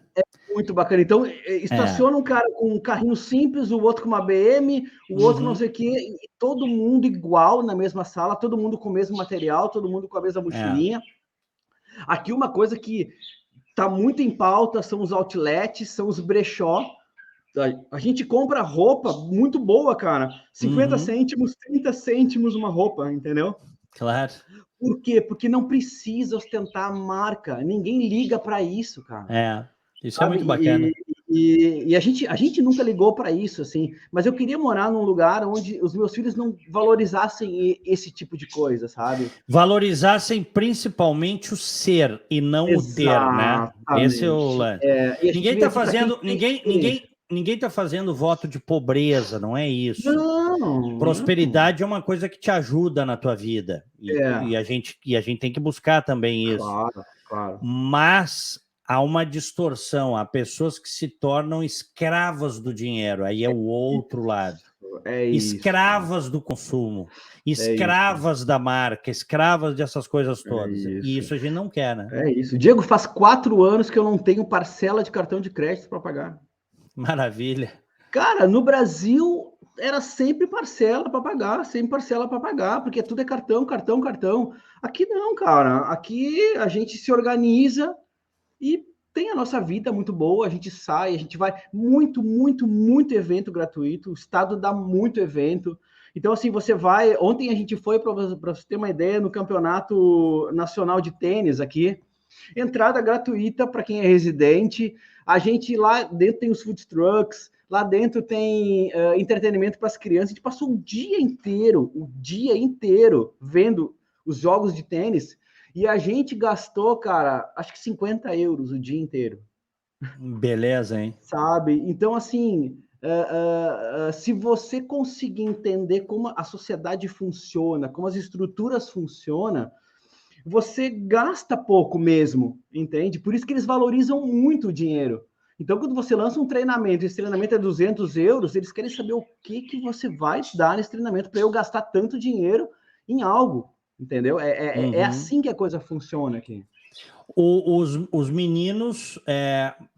Muito bacana. Então, estaciona um cara com um carrinho simples, o outro com uma BM, o outro não sei o quê, e todo mundo igual na mesma sala, todo mundo com o mesmo material, todo mundo com a mesma mochilinha. Aqui uma coisa que está muito em pauta são os outlets, são os brechó. A gente compra roupa muito boa, cara. 50 cêntimos, 30 cêntimos uma roupa, entendeu? Claro. Por quê? Porque não precisa ostentar a marca. Ninguém liga para isso, cara. Isso é muito bacana. E a gente nunca ligou para isso, assim. Mas eu queria morar num lugar onde os meus filhos não valorizassem esse tipo de coisa, sabe? Valorizassem principalmente o ser e não o ter, né? Esse é o lance. Ninguém está fazendo, ninguém tá fazendo voto de pobreza, não é isso. Não. Prosperidade é uma coisa que te ajuda na tua vida. E a gente tem que buscar também isso. Claro. Mas há uma distorção, há pessoas que se tornam escravas do dinheiro, aí é o outro lado. Escravas do consumo, escravas da marca, escravas dessas coisas todas. E isso a gente não quer, né? É isso. Diego, faz 4 anos que eu não tenho parcela de cartão de crédito para pagar. Maravilha. Cara, no Brasil era sempre parcela para pagar, porque tudo é cartão. Aqui não, cara. Aqui a gente se organiza e tem a nossa vida muito boa, a gente sai, a gente vai muito evento gratuito, o Estado dá muito evento. Então, assim, você vai... Ontem a gente foi, para você ter uma ideia, no Campeonato Nacional de Tênis aqui, entrada gratuita para quem é residente, a gente lá dentro tem os food trucks, lá dentro tem entretenimento para as crianças, a gente passou o dia inteiro vendo os jogos de tênis, e a gente gastou, cara, acho que 50 euros o dia inteiro. Beleza, hein? Sabe? Então, assim, se você conseguir entender como a sociedade funciona, como as estruturas funcionam, você gasta pouco mesmo, entende? Por isso que eles valorizam muito o dinheiro. Então, quando você lança um treinamento, esse treinamento é 200 euros, eles querem saber o que você vai dar nesse treinamento para eu gastar tanto dinheiro em algo, entendeu? É assim que a coisa funciona aqui. Os meninos,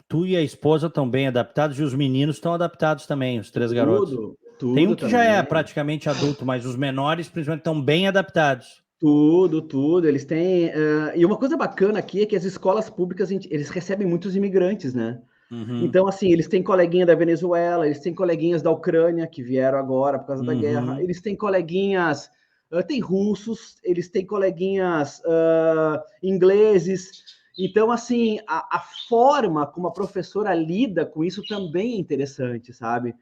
tu e a esposa estão bem adaptados e os meninos estão adaptados também, os 3 garotos. Tem um Tudo que já é também. praticamente adulto, mas os menores, principalmente, estão bem adaptados. Tudo. Eles têm. E uma coisa bacana aqui é que as escolas públicas, eles recebem muitos imigrantes, né? Uhum, Então, assim, eles têm coleguinha da Venezuela, eles têm coleguinhas da Ucrânia que vieram agora por causa da guerra, uhum. eles têm coleguinhas, tem russos, eles têm coleguinhas ingleses. Então, assim, a forma como a professora lida com isso também é interessante, sabe?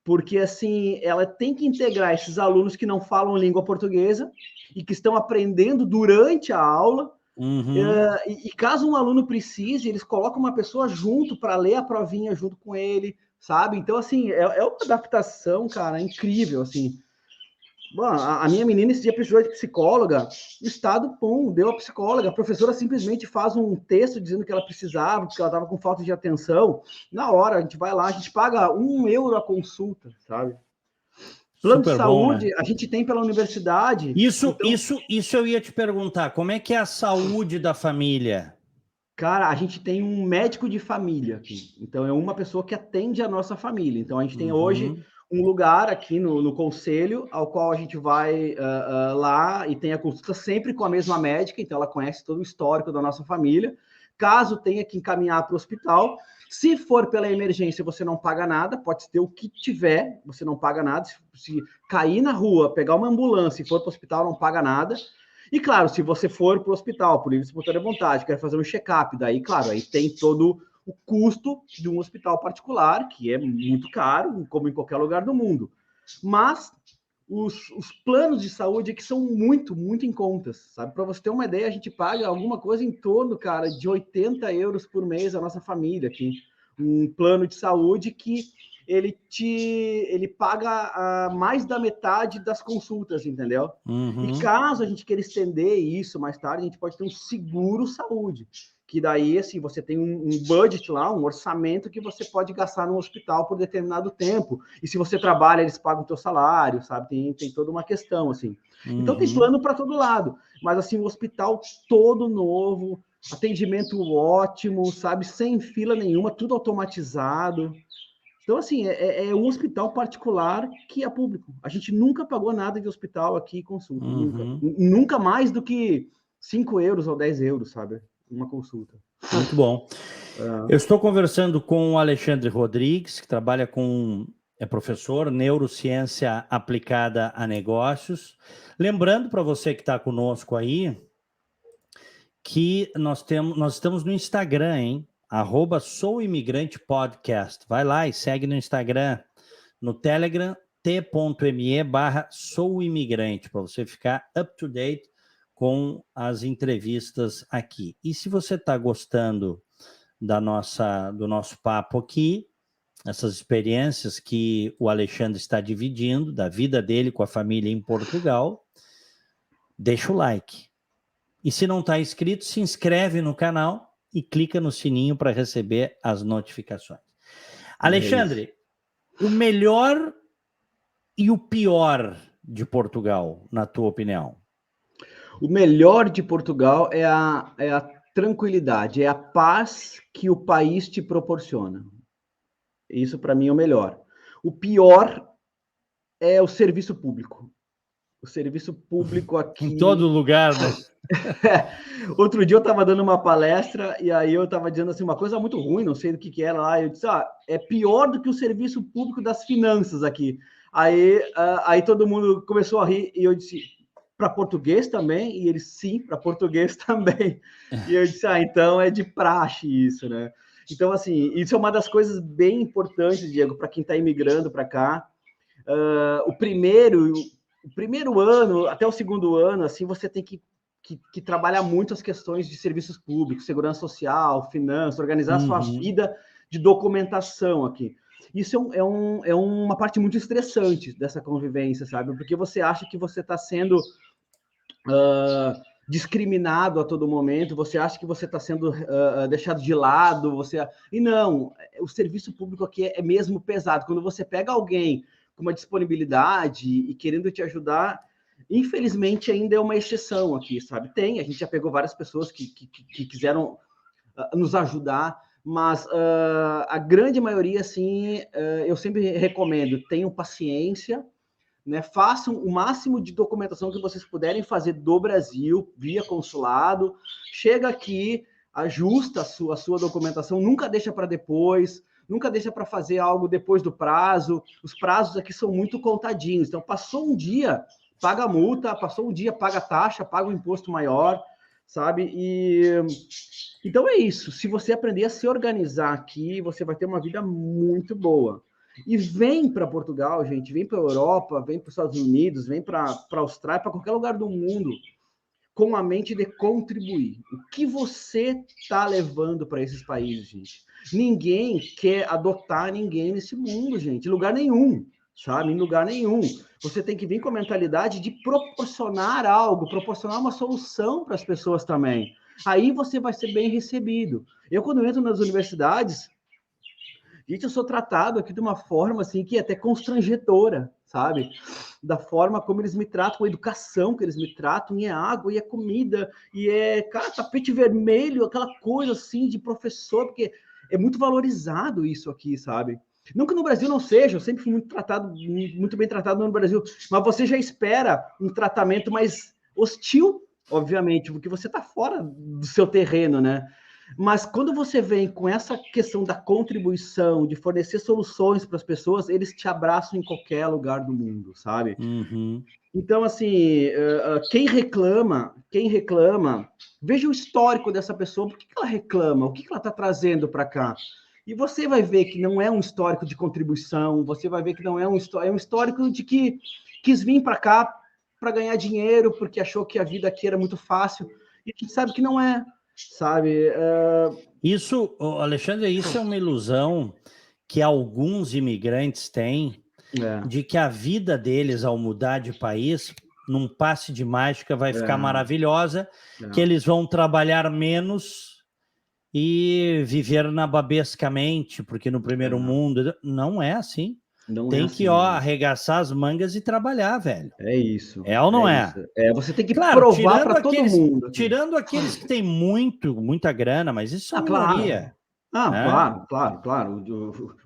Porque, assim, ela tem que integrar esses alunos que não falam língua portuguesa e que estão aprendendo durante a aula. Uhum. E caso um aluno precise, eles colocam uma pessoa junto para ler a provinha junto com ele, sabe? Então, assim, é uma adaptação, cara, incrível, assim. Bom, a minha menina esse dia precisou de psicóloga, o Estado, pum, deu a psicóloga, a professora simplesmente faz um texto dizendo que ela precisava, porque ela estava com falta de atenção, na hora, a gente vai lá, a gente paga €1 a consulta, sabe? Plano de Super bom, né? saúde, a gente tem pela universidade, Isso, então, isso, isso eu ia te perguntar. Como é que é a saúde da família? cara, a gente tem um médico de família aqui. Então, é uma pessoa que atende a nossa família. Então, a gente tem hoje Uhum, um lugar aqui no conselho, ao qual a gente vai lá e tem a consulta sempre com a mesma médica. Então, ela conhece todo o histórico da nossa família. Caso tenha que encaminhar para o hospital, se for pela emergência, você não paga nada, pode ter o que tiver, você não paga nada. Se cair na rua, pegar uma ambulância e for para o hospital, não paga nada. E claro, se você for para o hospital, por livre e espontânea vontade, quer fazer um check-up, daí, claro, aí tem todo o custo de um hospital particular, que é muito caro, como em qualquer lugar do mundo. Mas os planos de saúde que são muito em contas, sabe? Para você ter uma ideia, a gente paga alguma coisa em torno, cara, de 80 euros por mês a nossa família aqui. Um plano de saúde que ele paga mais da metade das consultas, entendeu? E uhum. caso a gente queira estender isso mais tarde, a gente pode ter um seguro saúde, que daí, assim, você tem um budget lá, um orçamento que você pode gastar no hospital por determinado tempo. E se você trabalha, eles pagam o teu salário, sabe? Tem toda uma questão, assim. Então, tem Uhum. plano para todo lado. Mas, assim, o hospital todo novo, atendimento ótimo, sabe? Sem fila nenhuma, tudo automatizado. Então, assim, é um hospital particular que é público. A gente nunca pagou nada de hospital aqui consulta, nunca. Uhum. Nunca mais do que 5 euros ou 10 euros, sabe? Uma consulta. Muito bom. Eu É. estou conversando com o Alexandre Rodrigues, que trabalha é professor, neurociência aplicada a negócios. Lembrando para você que está conosco aí, que nós estamos no Instagram, hein? @souimigrantepodcast. Vai lá e segue no Instagram, no Telegram, t.me/souimigrante, para você ficar up to date com as entrevistas aqui. E se você está gostando do nosso papo aqui, essas experiências que o Alexandre está dividindo, da vida dele com a família em Portugal, deixa o like. E se não está inscrito, se inscreve no canal e clica no sininho para receber as notificações. É isso. Alexandre, o melhor e o pior de Portugal, na tua opinião? O melhor de Portugal é a tranquilidade, é a paz que o país te proporciona. Isso, para mim, é o melhor. O pior é o serviço público. O serviço público Em todo aqui. lugar, né? Outro dia eu estava dando uma palestra e aí eu estava dizendo assim uma coisa muito ruim, não sei do que era lá. Eu disse, é pior do que o serviço público das finanças aqui. Aí todo mundo começou a rir e eu disse, para português também? E eles, sim, para português também. E eu disse, então é de praxe isso, né? Então, assim, isso é uma das coisas bem importantes, Diego, para quem está imigrando para cá. O primeiro ano, até o segundo ano, assim, você tem que que trabalha muito as questões de serviços públicos, segurança social, finanças, organizar a sua vida de documentação aqui. Isso é uma parte muito estressante dessa convivência, sabe? Porque você acha que você está sendo discriminado a todo momento, você acha que você está sendo deixado de lado, e não, o serviço público aqui é mesmo pesado. Quando você pega alguém com uma disponibilidade e querendo te ajudar, infelizmente ainda é uma exceção aqui, sabe? A gente já pegou várias pessoas que quiseram nos ajudar, mas a grande maioria, assim, eu sempre recomendo, tenham paciência, né? Façam o máximo de documentação que vocês puderem fazer do Brasil, via consulado, chega aqui, ajusta a sua documentação, nunca deixa para depois, nunca deixa para fazer algo depois do prazo, os prazos aqui são muito contadinhos, então passou um dia, paga a multa, passou um dia, paga a taxa, paga o imposto maior, sabe? Então é isso, se você aprender a se organizar aqui, você vai ter uma vida muito boa. E vem para Portugal, gente, vem para a Europa, vem para os Estados Unidos, vem para a Austrália, para qualquer lugar do mundo, com a mente de contribuir. O que você está levando para esses países, gente? Ninguém quer adotar ninguém nesse mundo, gente, em lugar nenhum, sabe? Em lugar nenhum. Você tem que vir com a mentalidade de proporcionar algo, proporcionar uma solução para as pessoas também. Aí você vai ser bem recebido. Eu, quando entro nas universidades, gente, eu sou tratado aqui de uma forma assim que é até constrangedora, sabe? Da forma como eles me tratam, a educação que eles me tratam, e é água, e é comida, e é, cara, tapete vermelho, aquela coisa assim de professor, porque é muito valorizado isso aqui, sabe? Não que no Brasil não seja, eu sempre fui muito bem tratado no Brasil, mas você já espera um tratamento mais hostil, obviamente, porque você está fora do seu terreno, né? Mas quando você vem com essa questão da contribuição, de fornecer soluções para as pessoas, eles te abraçam em qualquer lugar do mundo, sabe? Então, assim, quem reclama, veja o histórico dessa pessoa, por que ela reclama, o que ela está trazendo para cá? E você vai ver que não é um histórico de contribuição, você vai ver que não é um histórico de que quis vir para cá para ganhar dinheiro, porque achou que a vida aqui era muito fácil, e a gente sabe que não é, sabe? Isso, Alexandre, isso é uma ilusão que alguns imigrantes têm, de que a vida deles, ao mudar de país, num passe de mágica, vai ficar maravilhosa, que eles vão trabalhar menos e viver nababescamente, porque no primeiro mundo não é assim. Tem que arregaçar as mangas e trabalhar, velho. É isso. É ou não é? Você tem que claro, provar para todo mundo. Tirando aqueles que têm muita grana, mas isso é minoria. Claro.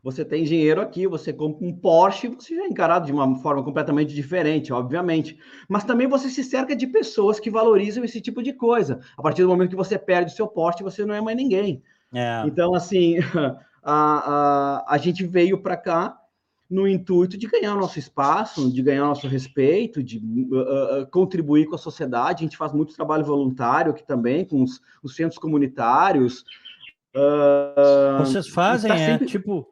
Você tem dinheiro aqui, você compra um Porsche, você já é encarado de uma forma completamente diferente, obviamente. Mas também você se cerca de pessoas que valorizam esse tipo de coisa. A partir do momento que você perde o seu Porsche, você não é mais ninguém. Então, assim, a gente veio para cá no intuito de ganhar o nosso espaço, de ganhar o nosso respeito, de contribuir com a sociedade. A gente faz muito trabalho voluntário aqui também, com os centros comunitários. Vocês fazem, sempre... tipo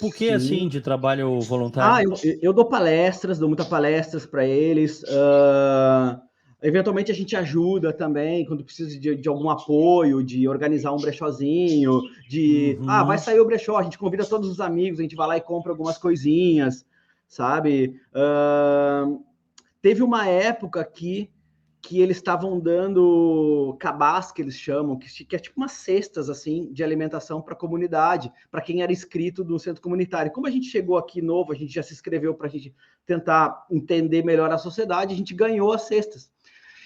o que, assim, de trabalho voluntário? Eu dou palestras, dou muitas palestras para eles. Eventualmente a gente ajuda também, quando precisa de algum apoio, de organizar um brechózinho, vai sair o brechó, a gente convida todos os amigos, a gente vai lá e compra algumas coisinhas, sabe? Teve uma época aqui que eles estavam dando cabaz, que eles chamam, que é tipo umas cestas, assim, de alimentação para a comunidade, para quem era inscrito no centro comunitário. Como a gente chegou aqui novo, a gente já se inscreveu para a gente tentar entender melhor a sociedade, a gente ganhou as cestas.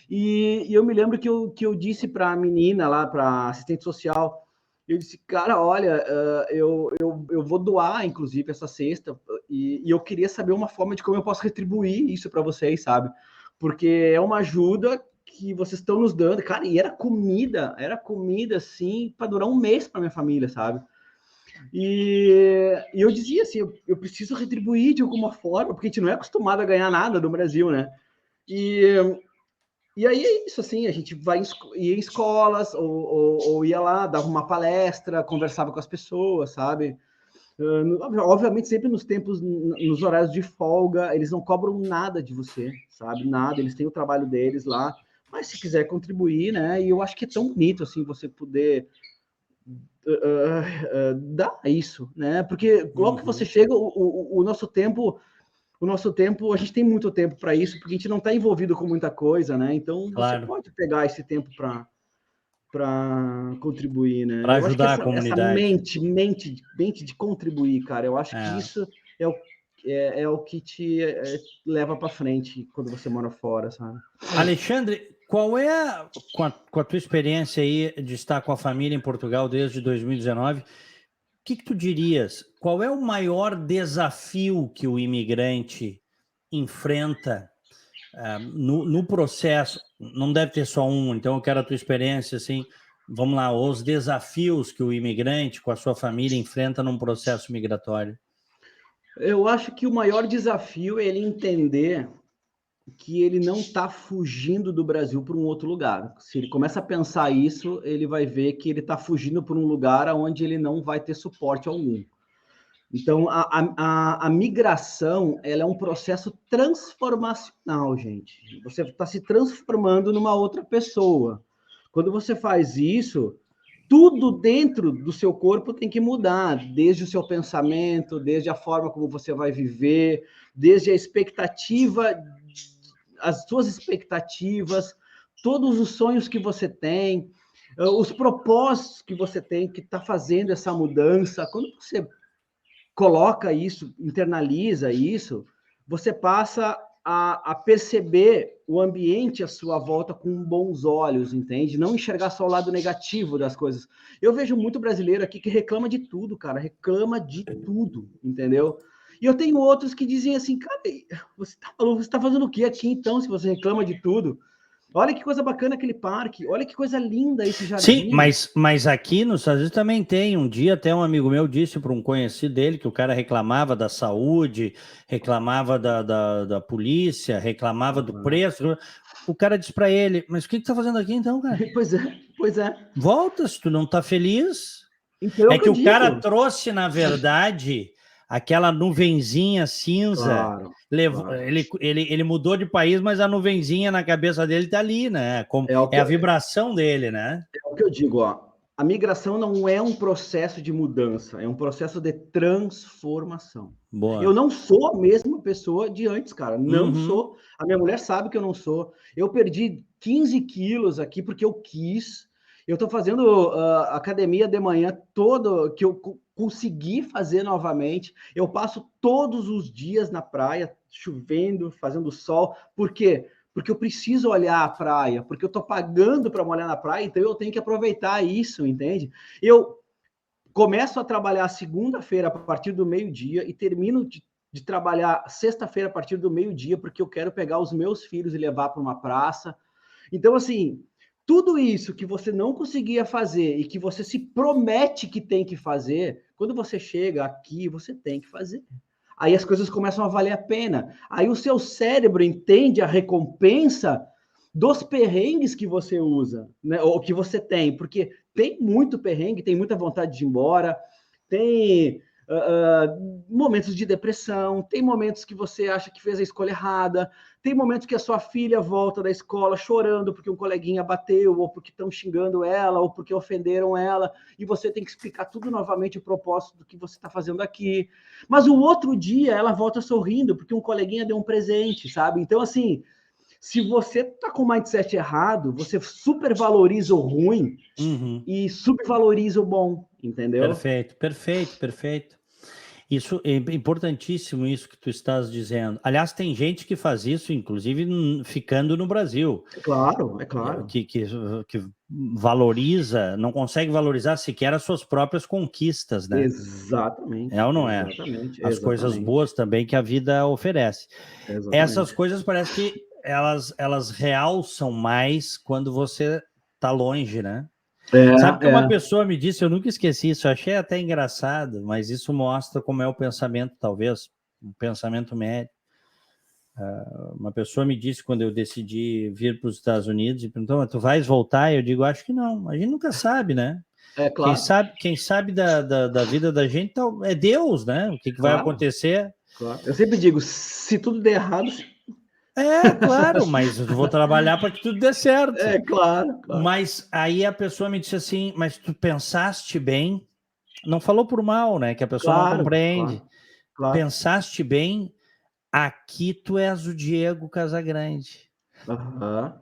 E eu me lembro que eu disse para a menina lá, para a assistente social, eu disse, cara, olha, eu vou doar, inclusive, essa cesta, e eu queria saber uma forma de como eu posso retribuir isso para vocês, sabe? Porque é uma ajuda que vocês estão nos dando, cara, e era comida assim, para durar um mês para minha família, sabe? E eu dizia assim, eu preciso retribuir de alguma forma, porque a gente não é acostumado a ganhar nada no Brasil, né? E aí é isso, assim, a gente ia em escolas, ou ia lá, dava uma palestra, conversava com as pessoas, sabe? Obviamente, sempre nos horários de folga, eles não cobram nada de você, sabe? Nada, eles têm o trabalho deles lá, Mas se quiser contribuir, né? E eu acho que é tão bonito assim você poder dar isso, né? Porque logo que você chega, o nosso tempo, a gente tem muito tempo para isso, porque a gente não está envolvido com muita coisa, né? Então você pode pegar esse tempo para contribuir, né? Para Eu acho que ajudar a essa comunidade. mente de contribuir, cara, eu acho que isso é o que te leva para frente quando você mora fora, sabe? Alexandre, qual é, com a tua experiência aí de estar com a família em Portugal desde 2019, o que tu dirias? Qual é o maior desafio que o imigrante enfrenta no processo? Não deve ter só um, então eu quero a tua experiência, assim, vamos lá, os desafios que o imigrante com a sua família enfrenta num processo migratório. Eu acho que o maior desafio é ele entender que ele não está fugindo do Brasil para um outro lugar. Se ele começa a pensar isso, ele vai ver que ele está fugindo para um lugar onde ele não vai ter suporte algum. Então, a migração, ela é um processo transformacional, gente. Você está se transformando numa outra pessoa. Quando você faz isso, tudo dentro do seu corpo tem que mudar, desde o seu pensamento, desde a forma como você vai viver, desde a expectativa, as suas expectativas, todos os sonhos que você tem, os propósitos que você tem, que está fazendo essa mudança. Quando você coloca isso, internaliza isso, você passa a perceber o ambiente à sua volta com bons olhos, entende? Não enxergar só o lado negativo das coisas. Eu vejo muito brasileiro aqui que reclama de tudo, cara, reclama de tudo, entendeu? E eu tenho outros que dizem assim, cara, você tá fazendo o que aqui então, se você reclama de tudo? Olha que coisa bacana aquele parque, olha que coisa linda esse jardim. Sim, mas aqui nos Estados Unidos também tem. Um dia até um amigo meu disse para um conhecido dele que o cara reclamava da saúde, reclamava da polícia, reclamava do preço. O cara disse para ele, mas o que tu tá fazendo aqui então, cara? Pois é. Volta, se tu não tá feliz. Então, É que o cara digo. trouxe, na verdade, aquela nuvenzinha cinza. Claro. Ele mudou de país, mas a nuvenzinha na cabeça dele tá ali, né? É a vibração dele, né? É o que eu digo, ó. A migração não é um processo de mudança, é um processo de transformação. Boa. Eu não sou a mesma pessoa de antes, cara. Não sou. A minha mulher sabe que eu não sou. Eu perdi 15 quilos aqui porque eu quis. Eu estou fazendo academia de manhã todo, que eu consegui fazer novamente. Eu passo todos os dias na praia, chovendo, fazendo sol. Por quê? Porque eu preciso olhar a praia, porque eu estou pagando para molhar na praia, então eu tenho que aproveitar isso, entende? Eu começo a trabalhar segunda-feira a partir do meio-dia e termino de trabalhar sexta-feira a partir do meio-dia, porque eu quero pegar os meus filhos e levar para uma praça. Então, assim, tudo isso que você não conseguia fazer e que você se promete que tem que fazer, quando você chega aqui, você tem que fazer. Aí as coisas começam a valer a pena. Aí o seu cérebro entende a recompensa dos perrengues que você usa, né? Ou que você tem, porque tem muito perrengue, tem muita vontade de ir embora, tem momentos de depressão, tem momentos que você acha que fez a escolha errada, tem momentos que a sua filha volta da escola chorando porque um coleguinha bateu, ou porque estão xingando ela, ou porque ofenderam ela, e você tem que explicar tudo novamente o propósito do que você está fazendo aqui. Mas o outro dia ela volta sorrindo porque um coleguinha deu um presente, sabe? Então, assim, se você tá com o mindset errado, você supervaloriza o ruim e subvaloriza o bom, entendeu? Perfeito. Isso é importantíssimo, isso que tu estás dizendo. Aliás, tem gente que faz isso, inclusive ficando no Brasil. É claro. Que valoriza, não consegue valorizar sequer as suas próprias conquistas, né? Exatamente. É ou não é? As coisas boas também que a vida oferece. Exatamente. Essas coisas parece que elas realçam mais quando você tá longe, né? Sabe que uma pessoa me disse, eu nunca esqueci isso, eu achei até engraçado, mas isso mostra como é o pensamento, talvez, um pensamento médio. Uma pessoa me disse quando eu decidi vir para os Estados Unidos e perguntou, mas tu vais voltar? Eu digo, acho que não. A gente nunca sabe, né? É claro. Quem sabe da vida da gente é Deus, né? O que vai acontecer? Claro. Eu sempre digo, se tudo der errado, É, claro, mas eu vou trabalhar para que tudo dê certo. É, claro, claro. Mas aí a pessoa me disse assim, mas tu pensaste bem? Não falou por mal, né? Que a pessoa não Claro, compreende. claro, claro. Pensaste bem? Aqui tu és o Diego Casagrande. Aham.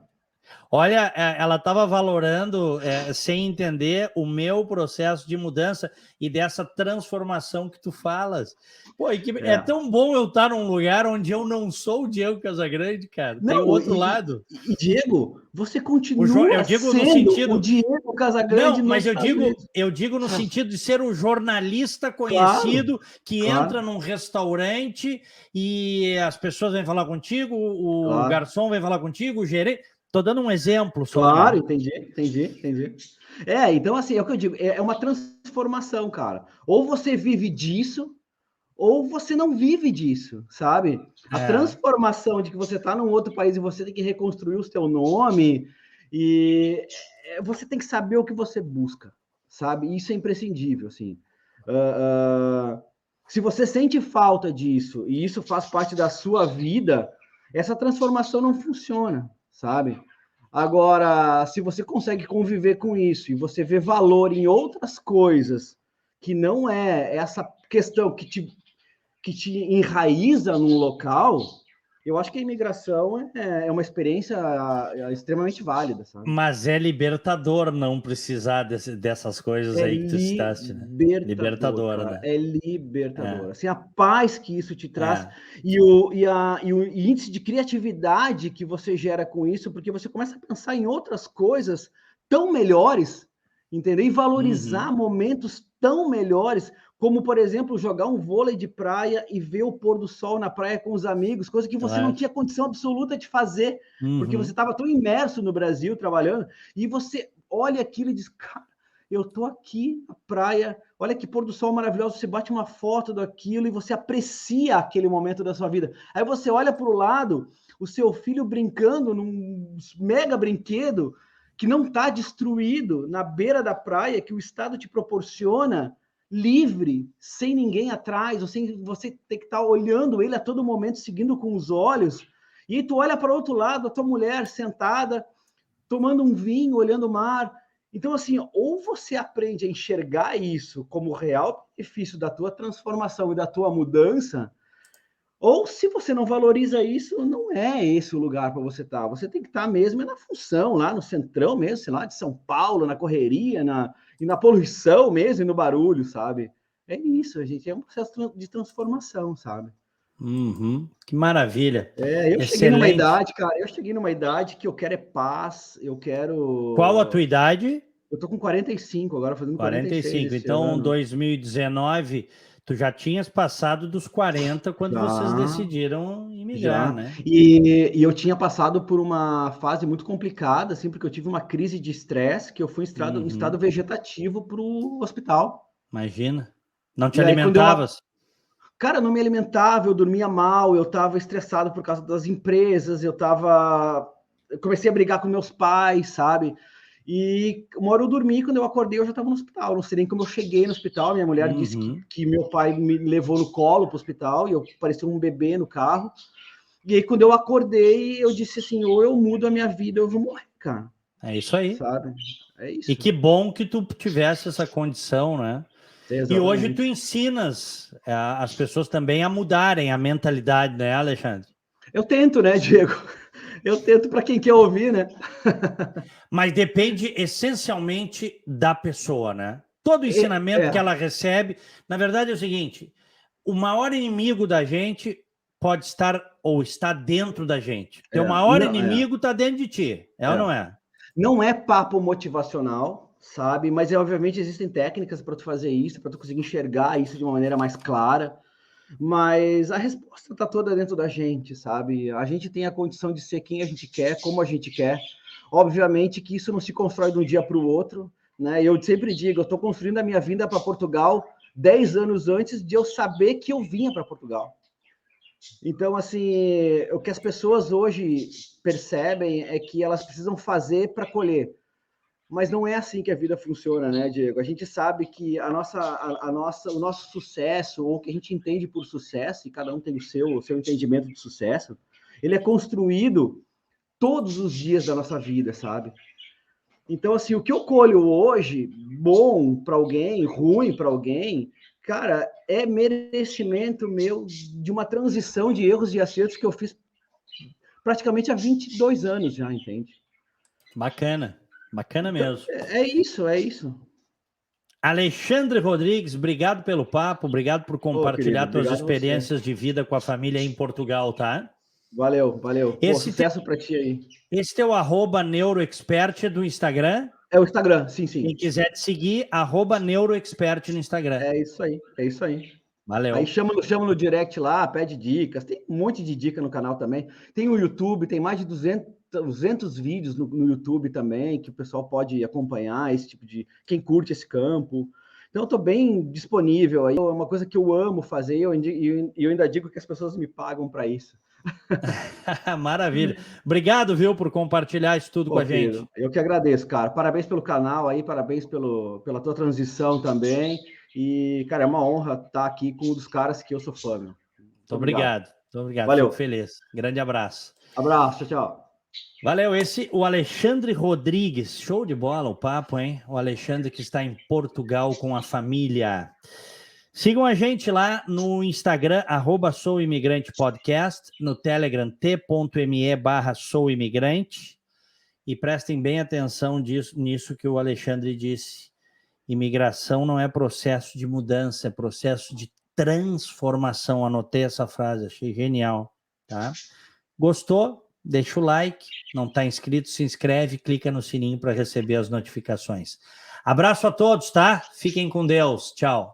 Olha, ela estava valorando, sem entender o meu processo de mudança e dessa transformação que tu falas. Pô, e que é É. tão bom eu estar num lugar onde eu não sou o Diego Casagrande, cara. Tem o Não, outro lado. Diego, você Eu continua digo no sendo o sentido. Diego Casagrande Não, nos mas Estados Unidos. eu digo no sentido de ser o jornalista Claro, conhecido que entra claro, num restaurante e as pessoas vêm falar contigo, o claro, garçom vem falar contigo, o gerente. Estou dando um exemplo só, claro, né? entendi. É, então assim, é o que eu digo, é uma transformação, cara. Ou você vive disso, ou você não vive disso, sabe? A É. transformação de que você está num outro país e você tem que reconstruir o seu nome e você tem que saber o que você busca, sabe? Isso é imprescindível, assim. Se você sente falta disso e isso faz parte da sua vida, essa transformação não funciona, sabe? Agora, se você consegue conviver com isso e você vê valor em outras coisas que não é essa questão que te enraiza num local, eu acho que a imigração é uma experiência extremamente válida, sabe? Mas é libertador não precisar dessas coisas É aí que tu citaste, né? libertador, Libertadora, cara. né? É É, libertador. Assim, a paz que isso te traz é. e o índice de criatividade que você gera com isso, porque você começa a pensar em outras coisas tão melhores, entendeu? E valorizar Uhum, momentos tão melhores, como, por exemplo, jogar um vôlei de praia e ver o pôr do sol na praia com os amigos, coisa que você não claro. tinha condição absoluta de fazer, porque você Uhum. estava tão imerso no Brasil trabalhando, e você olha aquilo e diz, cara, eu tô aqui na praia, olha que pôr do sol maravilhoso, você bate uma foto daquilo e você aprecia aquele momento da sua vida. Aí você olha para o lado, o seu filho brincando num mega brinquedo que não está destruído na beira da praia, que o Estado te proporciona livre, sem ninguém atrás, ou sem você ter que estar olhando ele a todo momento, seguindo com os olhos. E aí tu olha para o outro lado, a tua mulher sentada, tomando um vinho, olhando o mar. Então, assim, ou você aprende a enxergar isso como real benefício da tua transformação e da tua mudança, ou se você não valoriza isso, não é esse o lugar para você estar. Você tem que estar mesmo na função, lá no centrão mesmo, sei lá, de São Paulo, na correria, e na poluição mesmo, e no barulho, sabe? É isso, gente, é um processo de transformação, sabe? Uhum. Que maravilha. Eu cheguei numa Excelente. idade, cara, que eu quero é paz, eu Qual a tua quero. idade? Eu tô com 45 agora, fazendo 46 45. esse Então, ano. 2019, tu já tinhas passado dos 40 quando vocês Já, decidiram imigrar, já. né? E eu tinha passado por uma fase muito complicada, assim, porque eu tive uma crise de estresse, que eu fui em estado Uhum. vegetativo para o hospital. Imagina. Não te E aí, quando eu. alimentavas? Cara, eu não me alimentava, eu dormia mal, eu estava estressado por causa das empresas, eu estava. Eu comecei a brigar com meus pais, sabe? E uma hora eu dormi, quando eu acordei, eu já estava no hospital. Não sei nem como eu cheguei no hospital. Minha mulher disse Uhum. que meu pai me levou no colo para o hospital e eu parecia um bebê no carro. E aí, quando eu acordei, eu disse assim: ou eu mudo a minha vida, ou eu vou morrer, cara. É isso aí. Sabe? É E isso. que bom que tu tivesse essa condição, né? É E hoje tu exatamente. ensinas as pessoas também a mudarem a mentalidade, né, Alexandre? Eu tento, né, Diego? Eu tento para quem quer ouvir, né? Mas depende essencialmente da pessoa, né? Todo É, ensinamento que ela recebe, na verdade é o seguinte: o maior inimigo da gente pode estar ou está dentro da gente. Teu maior não, inimigo está dentro de ti, é ou é. não é? Não é papo motivacional, sabe? Mas obviamente existem técnicas para tu fazer isso, para tu conseguir enxergar isso de uma maneira mais clara. Mas a resposta está toda dentro da gente, sabe? A gente tem a condição de ser quem a gente quer, como a gente quer. Obviamente que isso não se constrói de um dia para o outro, né? Eu sempre digo, eu estou construindo a minha vinda para Portugal 10 anos antes de eu saber que eu vinha para Portugal. Então, assim, o que as pessoas hoje percebem é que elas precisam fazer para colher. Mas não é assim que a vida funciona, né, Diego? A gente sabe que o nosso sucesso, ou o que a gente entende por sucesso, e cada um tem o seu entendimento de sucesso, ele é construído todos os dias da nossa vida, sabe? Então, assim, o que eu colho hoje, bom para alguém, ruim para alguém, cara, é merecimento meu de uma transição de erros e acertos que eu fiz praticamente há 22 anos já, entende? Bacana, bacana mesmo. É isso, é isso. Alexandre Rodrigues, obrigado pelo papo, obrigado por compartilhar suas experiências de vida com a família em Portugal, tá? Valeu, valeu. Pô, sucesso para ti aí. Esse teu @neuroexpert é do Instagram? É o Instagram, sim, sim. Quem quiser te seguir, @neuroexpert no Instagram. É isso aí, é isso aí. Valeu. Aí chama no direct lá, pede dicas. Tem um monte de dica no canal também. Tem o YouTube, tem mais de 200 vídeos no YouTube também, que o pessoal pode acompanhar, esse tipo de... Quem curte esse campo. Então, eu estou bem disponível aí. É uma coisa que eu amo fazer e eu ainda digo que as pessoas me pagam para isso. Maravilha. Obrigado, viu, por compartilhar isso tudo com a gente. Eu que agradeço, cara. Parabéns pelo canal aí, parabéns pela tua transição também. E, cara, é uma honra estar aqui com um dos caras que eu sou fã. Meu. Muito obrigado. Muito obrigado. Valeu. Fico feliz. Grande abraço. Abraço, tchau. Valeu, o Alexandre Rodrigues. Show de bola o papo, hein? O Alexandre que está em Portugal com a família. Sigam a gente lá no Instagram, @souimigrantepodcast, no Telegram, t.me/souimigrante. E prestem bem atenção nisso que o Alexandre disse. Imigração não é processo de mudança, é processo de transformação. Anotei essa frase, achei genial. Tá? Gostou? Deixa o like. Não está inscrito, se inscreve, clica no sininho para receber as notificações. Abraço a todos, tá? Fiquem com Deus. Tchau.